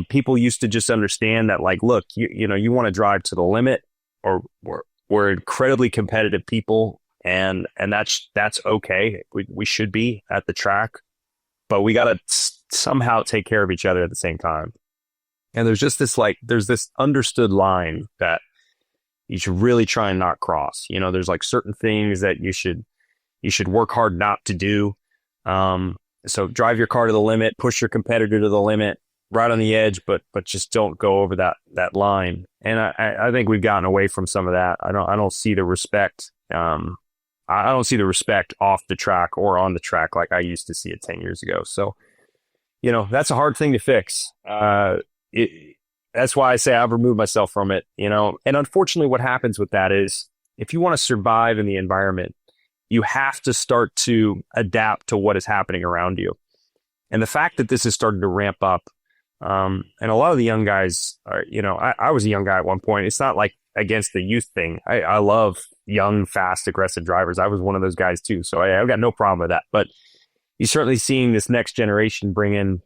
People used to just understand that, like, look, you want to drive to the limit, or we're incredibly competitive people, and that's okay. We should be at the track, but we got to somehow take care of each other at the same time. And there's just there's this understood line that you should really try and not cross. There's like certain things that you should work hard not to do. So drive your car to the limit, push your competitor to the limit, right on the edge, but just don't go over that line. And I think we've gotten away from some of that. I don't see the respect. I don't see the respect off the track or on the track like I used to see it 10 years ago. So, that's a hard thing to fix. That's why I say I've removed myself from it, and unfortunately what happens with that is if you want to survive in the environment, you have to start to adapt to what is happening around you. And the fact that this is starting to ramp up, and a lot of the young guys are, I was a young guy at one point. It's not like against the youth thing. I love young, fast, aggressive drivers. I was one of those guys too. So I've got no problem with that. But you're certainly seeing this next generation bring in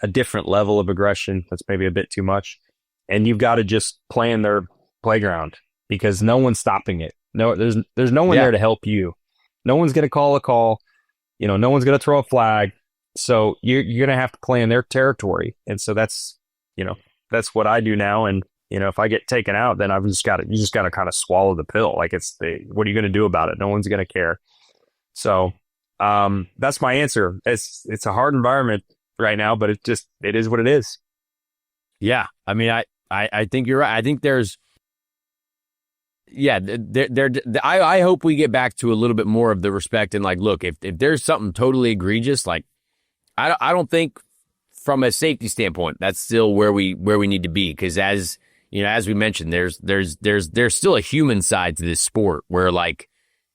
a different level of aggression. That's maybe a bit too much. And you've got to just play in their playground because no one's stopping it. No, there's no one there to help you. No one's going to call a call. No one's going to throw a flag. So you're going to have to play in their territory. And so that's what I do now. And, if I get taken out, then you just got to kind of swallow the pill. Like what are you going to do about it? No one's going to care. So, that's my answer. It's a hard environment right now, but it is what it is. Yeah. I mean, I think you're right. I think there's, I hope we get back to a little bit more of the respect and like, look, if there's something totally egregious, like I don't think from a safety standpoint, that's still where we need to be. Cause as we mentioned, there's still a human side to this sport where like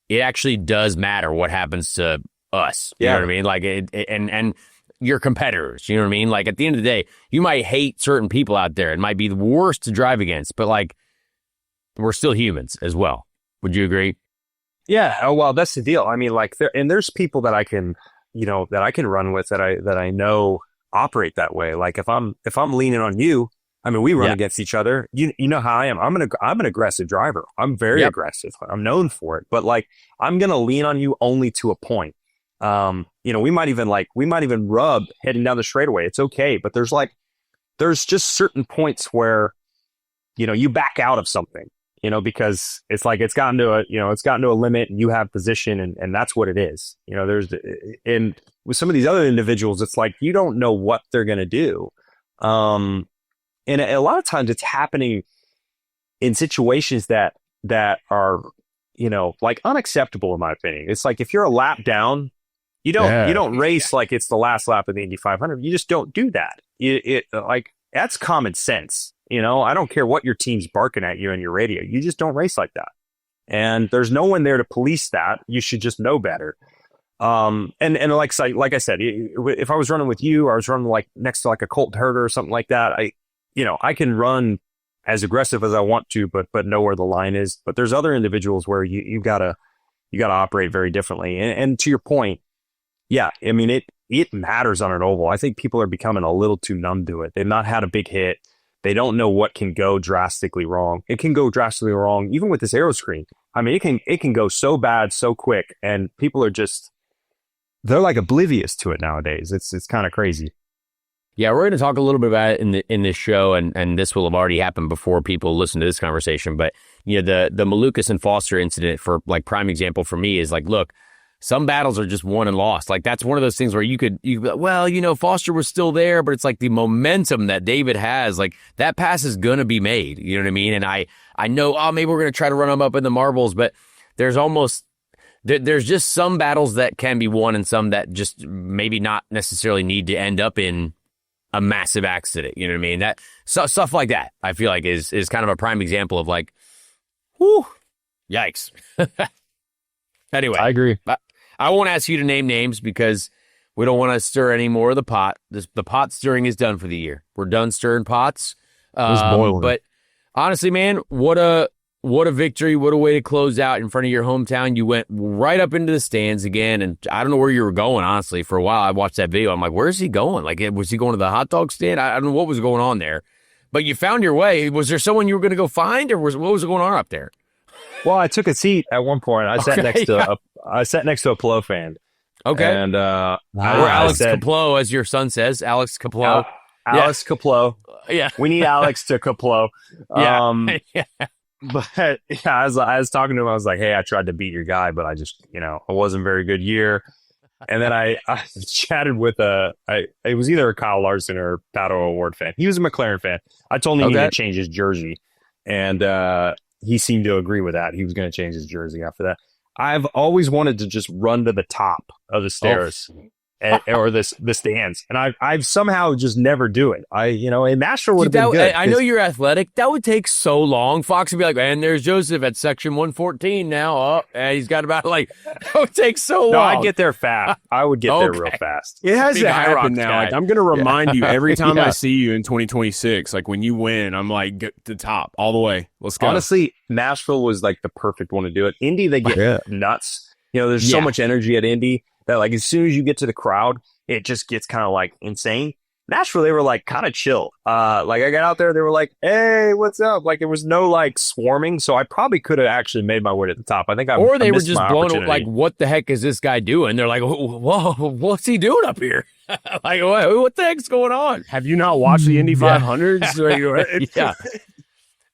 it actually does matter what happens to us. You know what I mean? Like and your competitors, you know what I mean? Like at the end of the day, you might hate certain people out there. It might be the worst to drive against, but like, we're still humans as well. Would you agree? Yeah. Oh, well, that's the deal. I mean, like there's people that I can run with that I know operate that way. Like if I'm leaning on you, I mean, we run against each other. You know how I am. I'm an aggressive driver. I'm very aggressive. I'm known for it, but like, I'm going to lean on you only to a point. We might even rub heading down the straightaway. It's okay. But there's just certain points where, you back out of something, because it's like, it's gotten to a limit and you have position and that's what it is. And with some of these other individuals, it's like, you don't know what they're going to do. And a lot of times it's happening in situations that are, like unacceptable in my opinion. It's like, if you're a lap down, you don't race like it's the last lap of the Indy 500. You just don't do that. Like that's common sense. I don't care what your team's barking at you on your radio. You just don't race like that. And there's no one there to police that. You should just know better. And like I said, if I was running with you, or I was running like next to like a Colt herder or something like that, I can run as aggressive as I want to, but know where the line is. But there's other individuals where you gotta operate very differently. And to your point, I mean, it matters on an oval. I think people are becoming a little too numb to it. They've not had a big hit. They don't know what can go drastically wrong. It can go drastically wrong, even with this aero screen. I mean, it can go so bad, so quick, and people are they're like oblivious to it nowadays. It's kind of crazy. Yeah, we're going to talk a little bit about it in this show, and this will have already happened before people listen to this conversation. But the Malukas and Foster incident, for like prime example for me, is like, look, some battles are just won and lost. Like that's one of those things where you could be like, well, Foster was still there, but it's like the momentum that David has, like that pass is gonna be made. You know what I mean? And I know, maybe we're gonna try to run them up in the marbles, but there's just some battles that can be won and some that just maybe not necessarily need to end up in a massive accident. You know what I mean? That stuff like that, I feel like is kind of a prime example of like, whew, yikes. Anyway, I agree. I won't ask you to name names because we don't want to stir any more of the pot. The pot stirring is done for the year. We're done stirring pots. It's boiling. But honestly, man, what a victory. What a way to close out in front of your hometown. You went right up into the stands again, and I don't know where you were going, honestly. For a while, I watched that video. I'm like, where's he going? Like, was he going to the hot dog stand? I don't know what was going on there. But you found your way. Was there someone you were going to go find, or what was going on up there? Well, I took a seat at one point. I sat next to a Plo fan. Okay. And or Alex Kaplow, as your son says. Alex Kaplow. Alex Kaplow. Yeah. We need Alex to Kaplow. Yeah. But I was talking to him. I was like, hey, I tried to beat your guy, but I just, it wasn't a very good year. And then I chatted with it was either a Kyle Larson or Pato O'Ward fan. He was a McLaren fan. I told him he needed to change his jersey. And he seemed to agree with that. He was going to change his jersey after that. I've always wanted to just run to the top of the stairs or the stands. And I've somehow just never do it. In Nashville would have been good. I know you're athletic. That would take so long. Fox would be like, and there's Joseph at section 114 now. Oh, and he's got about that would take so long. No, I'd get there fast. I would get there real fast. It has to happen now. Guy. Like, I'm going to remind you every time I see you in 2026, like when you win, I'm like, get to the top all the way. Let's go. Honestly, Nashville was like the perfect one to do it. Indy, they get nuts. There's so much energy at Indy that like as soon as you get to the crowd, it just gets kind of like insane. Nashville, they were like kind of chill. Like I got out there, they were like, "Hey, what's up?" Like there was no like swarming, so I probably could have actually made my way to the top. I think I or they I were missed just my blown opportunity. like, "What the heck is this guy doing?" They're like, "Whoa, what's he doing up here?" Like, what the heck's going on? Have you not watched the Indy 500s? Yeah.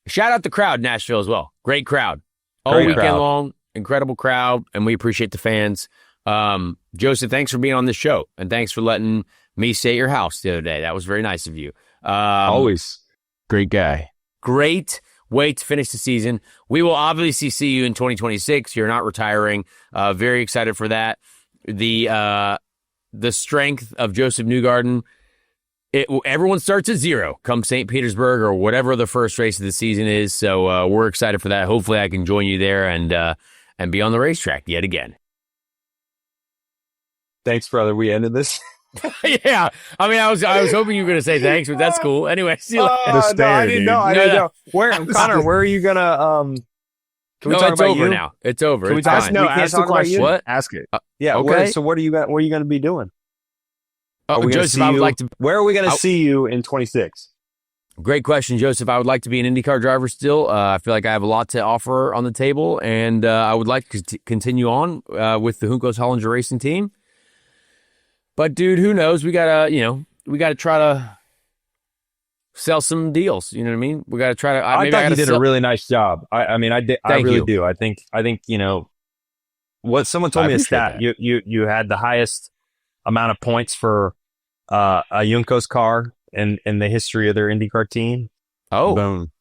Shout out the crowd, Nashville as well. Great crowd, all Great weekend crowd. long. Incredible crowd, and we appreciate the fans. Joseph, thanks for being on this show, and thanks for letting me stay at your house the other day. That was very nice of you. Always. Great guy. Great way to finish the season. We will obviously see you in 2026. You're not retiring. Very excited for that. The strength of Josef Newgarden. Everyone starts at 0 come St. Petersburg or whatever the first race of the season is. So we're excited for that. Hopefully I can join you there and be on the racetrack yet again. Thanks, brother. We ended this. Yeah. I mean, I was hoping you were going to say thanks, but that's cool. Anyway, see you later. No, I didn't know. I didn't know. Connor, where are you going to, can we talk it's about over you? now. It's over. Can we It's talk? fine. No, We can't ask the talk about question. you. What? Ask it. Yeah. Okay. So what are you going to be doing? Are we gonna Joseph, see I would you- like to. Where are we going to see you in 26? Great question, Joseph. I would like to be an IndyCar driver still. I feel like I have a lot to offer on the table, and I would like to continue on with the Juncos Hollinger Racing Team. But dude, who knows? We gotta try to sell some deals. You know what I mean? We gotta try to. I thought you did a really nice job. I mean, I did. I Thank really you. do. I think what someone told I me a appreciate stat. You had the highest amount of points for a Juncos car in the history of their IndyCar team. Oh, Boom.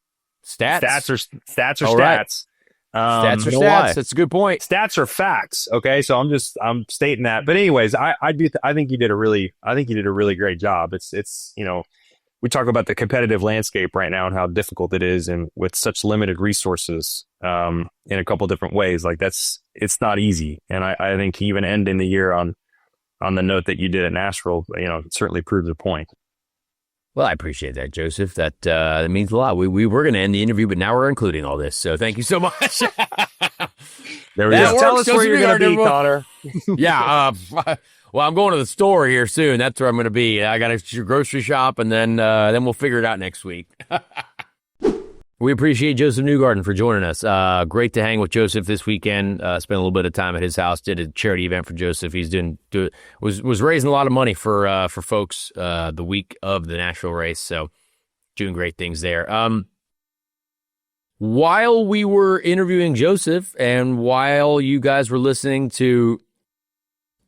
stats. Stats are stats. All right. Stats. Stats are You know stats. why? That's a good point. Stats are facts. Okay, so I'm stating that. But anyways, I think you did a really great job. It's we talk about the competitive landscape right now and how difficult it is, and with such limited resources in a couple different ways. Like it's not easy. And I think even ending the year on the note that you did at Nashville, certainly proves a point. Well, I appreciate that, Joseph. That means a lot. We were going to end the interview, but now we're including all this. So thank you so much. There we That go. Tell works. us where Joseph you're going to be, Newgarden. Connor. Yeah. Well, I'm going to the store here soon. That's where I'm going to be. I got a grocery shop, and then we'll figure it out next week. We appreciate Josef Newgarden for joining us. Great to hang with Josef this weekend. Spent a little bit of time at his house. Did a charity event for Josef. He's was raising a lot of money for folks the week of the Nashville race. So doing great things there. While we were interviewing Josef and while you guys were listening to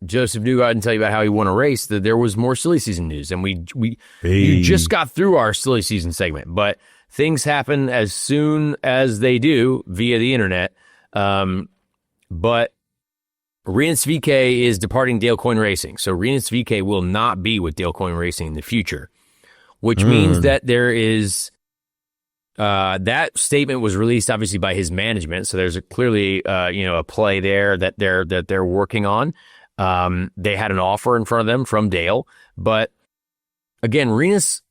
Josef Newgarden tell you about how he won a race, that there was more silly season news, and you just got through our silly season segment, but things happen as soon as they do via the internet. But Rinus VeeKay is departing Dale Coyne Racing. So Rinus VeeKay will not be with Dale Coyne Racing in the future, which means that there is, that statement was released obviously by his management. So there's clearly, a play there that they're working on. They had an offer in front of them from Dale, but again, Rinus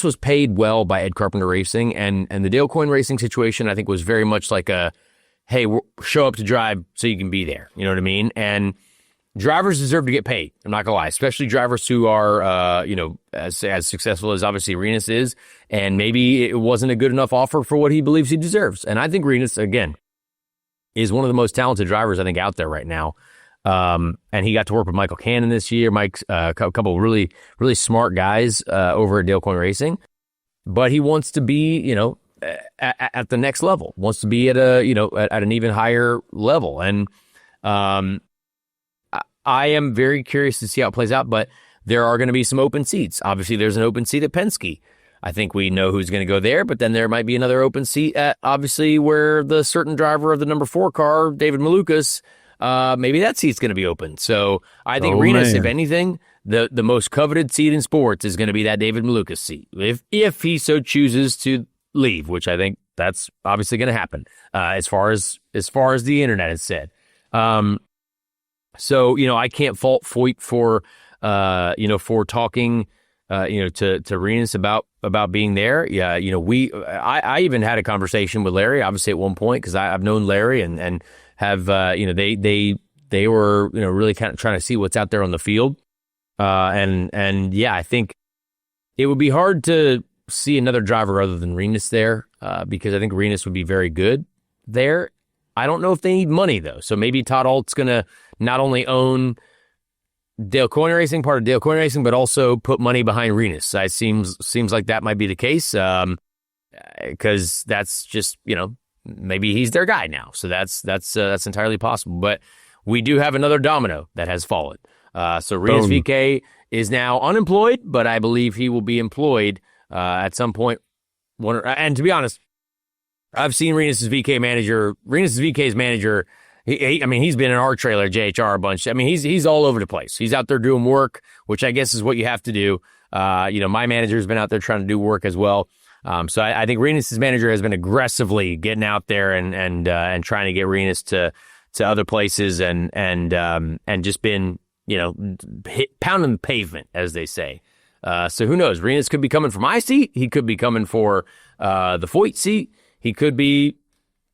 was paid well by Ed Carpenter Racing, and the Dale Coyne Racing situation, I think, was very much like hey, show up to drive so you can be there. You know what I mean? And drivers deserve to get paid. I'm not gonna lie, especially drivers who are, as successful as obviously Rinus is, and maybe it wasn't a good enough offer for what he believes he deserves. And I think Rinus, again, is one of the most talented drivers I think out there right now. And he got to work with Michael Cannon this year. Mike's a couple of really, really smart guys over at Dale Coyne Racing, but he wants to be, at the next level. Wants to be at at an even higher level. And I am very curious to see how it plays out. But there are going to be some open seats. Obviously, there's an open seat at Penske. I think we know who's going to go there, but then there might be another open seat at obviously where the certain driver of the number 4 car, David Malukas. Maybe that seat's going to be open. So I think Rinus, if anything, the most coveted seat in sports is going to be that David Malukas seat. If he so chooses to leave, which I think that's obviously going to happen, as far as the internet has said. So, I can't fault Foyt for talking, to Rinus about being there. Yeah. I even had a conversation with Larry, obviously at one point, cause I've known Larry and have, they were, really kind of trying to see what's out there on the field. And yeah, I think it would be hard to see another driver other than Rinus there, because I think Rinus would be very good there. I don't know if they need money though. So maybe Todd Alt's going to not only own Dale Coyne Racing, part of Dale Coyne Racing, but also put money behind Rinus. It seems like that might be the case, because that's just, maybe he's their guy now. So that's entirely possible. But we do have another domino that has fallen. So Rinus VeeKay is now unemployed, but I believe he will be employed at some point. And to be honest, I've seen Rinus VeeKay's manager. He's been in our trailer, JHR, a bunch. He's all over the place. He's out there doing work, which I guess is what you have to do. My manager's been out there trying to do work as well. So I think Rinus's manager has been aggressively getting out there and trying to get Rinus to other places and just been, pounding the pavement, as they say. So who knows? Rinus could be coming for my seat. He could be coming for the Foyt seat. He could be,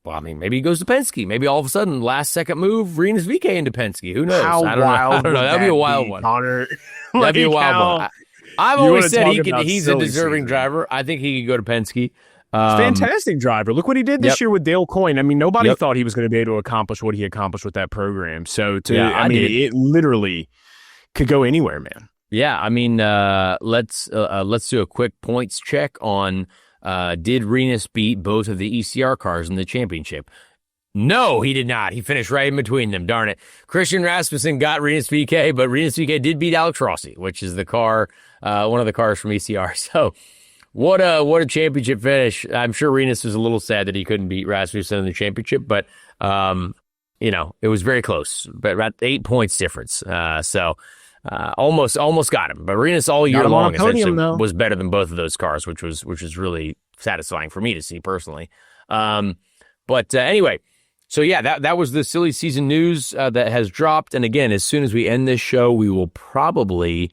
maybe he goes to Penske. Maybe all of a sudden, last second move, Rinus VeeKay into Penske. Who knows? I don't know. That'd be a wild one. Connor. That'd be a wild one. I've always said he's a deserving driver. I think he could go to Penske. Fantastic driver. Look what he did this year with Dale Coyne. Nobody thought he was going to be able to accomplish what he accomplished with that program. So it literally could go anywhere, man. Yeah, let's do a quick points check on did Rinus beat both of the ECR cars in the championship? No, he did not. He finished right in between them. Darn it. Christian Rasmussen got Rinus VeeKay, but Rinus VeeKay did beat Alex Rossi, which is the car, one of the cars from ECR. So what a championship finish. I'm sure Rinus was a little sad that he couldn't beat Rasmussen in the championship, but it was very close, but about 8 points difference. Almost got him. But Rinus all year long essentially was better than both of those cars, which was really satisfying for me to see personally. But anyway, so yeah, that was the silly season news that has dropped. And again, as soon as we end this show, we will probably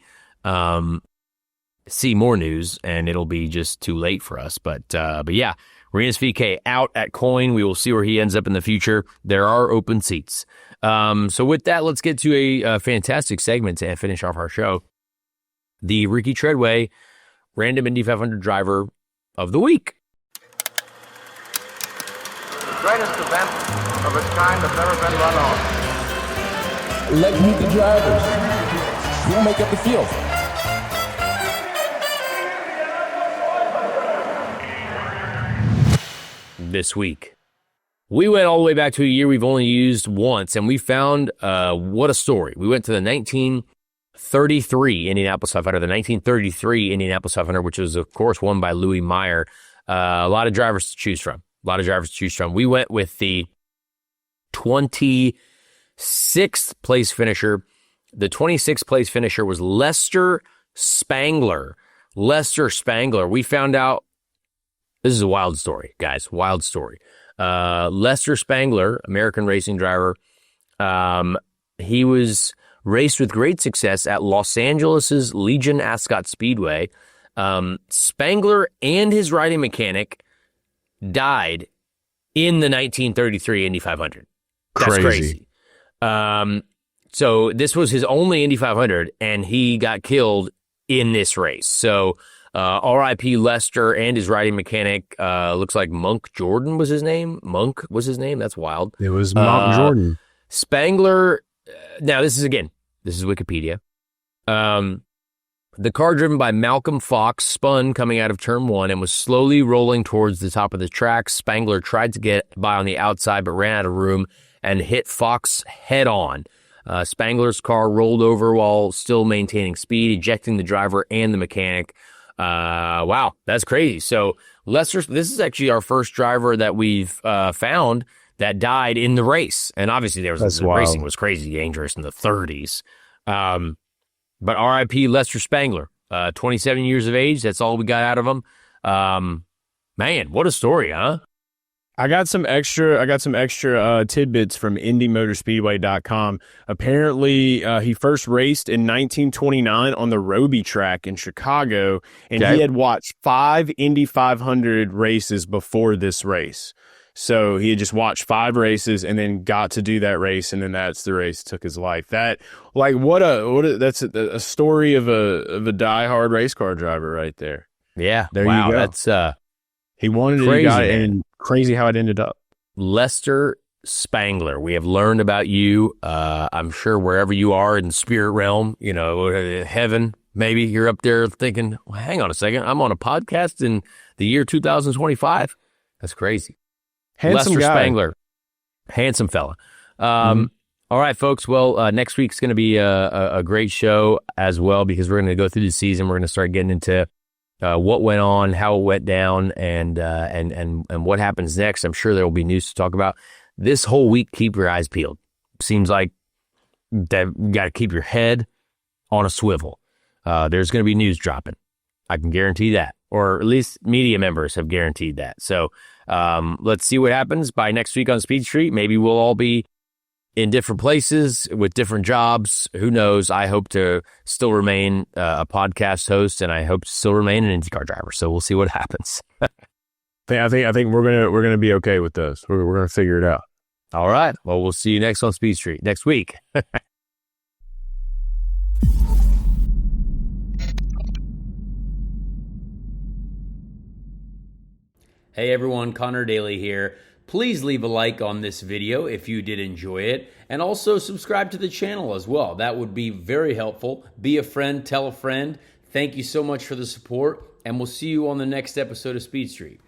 see more news, and it'll be just too late for us. But yeah, Rinus VeeKay out at Coyne. We will see where he ends up in the future. There are open seats. So with that, let's get to a fantastic segment to finish off our show. The Ricky Treadway Random Indy 500 Driver of the Week. greatest event of its kind that's ever been run on. Let's meet the drivers. Who'll make up the field? This week, we went all the way back to a year we've only used once, and we found what a story. We went to the 1933 Indianapolis 500, the 1933 Indianapolis 500, which was, of course, won by Louis Meyer. A lot of drivers to choose from. We went with the 26th place finisher. The 26th place finisher was Lester Spangler. We found out, this is a wild story, guys, wild story. Lester Spangler, American racing driver, he was raced with great success at Los Angeles' Legion Ascot Speedway. Spangler and his riding mechanic died in the 1933 Indy 500. That's crazy. So this was his only Indy 500, and he got killed in this race. So R.I.P. Lester and his riding mechanic. Looks like Monk Jordan was his name. That's wild. It was Monk Jordan. Spangler. Now this is Wikipedia. The car driven by Malcolm Fox spun coming out of turn one and was slowly rolling towards the top of the track. Spangler tried to get by on the outside, but ran out of room and hit Fox head on. Spangler's car rolled over while still maintaining speed, ejecting the driver and the mechanic. Wow, that's crazy. So this is actually our first driver that we've found that died in the race. And obviously the racing was crazy dangerous in the 30s. But R.I.P. Lester Spangler, 27 years of age. That's all we got out of him. Man, what a story, huh? I got some extra tidbits from IndyMotorSpeedway.com. Apparently, he first raced in 1929 on the Roby track in Chicago, and he had watched 5 Indy 500 races before this race. So he had just watched 5 races and then got to do that race, and then that's the race took his life. That's a story of a diehard race car driver right there. Yeah, there you go. That's he wanted crazy, it, he got it, and crazy how it ended up. Lester Spangler, we have learned about you. I'm sure wherever you are in the spirit realm, heaven, maybe you're up there thinking, well, hang on a second, I'm on a podcast in the year 2025. That's crazy. Handsome Lester guy. Spangler, handsome fella. All right, folks. Well, next week's going to be a great show as well, because we're going to go through the season. We're going to start getting into what went on, how it went down, and what happens next. I'm sure there will be news to talk about this whole week. Keep your eyes peeled. Seems like that you got to keep your head on a swivel. There's going to be news dropping. I can guarantee that, or at least media members have guaranteed that. So let's see what happens by next week on Speed Street. Maybe we'll all be in different places with different jobs. Who knows? I hope to still remain a podcast host, and I hope to still remain an IndyCar driver. So we'll see what happens. I think we're gonna be okay with this. We're gonna figure it out. All right. Well, we'll see you next on Speed Street next week. Hey everyone, Connor Daly here. Please leave a like on this video if you did enjoy it, and also subscribe to the channel as well. That would be very helpful. Be a friend, tell a friend. Thank you so much for the support, and we'll see you on the next episode of Speed Street.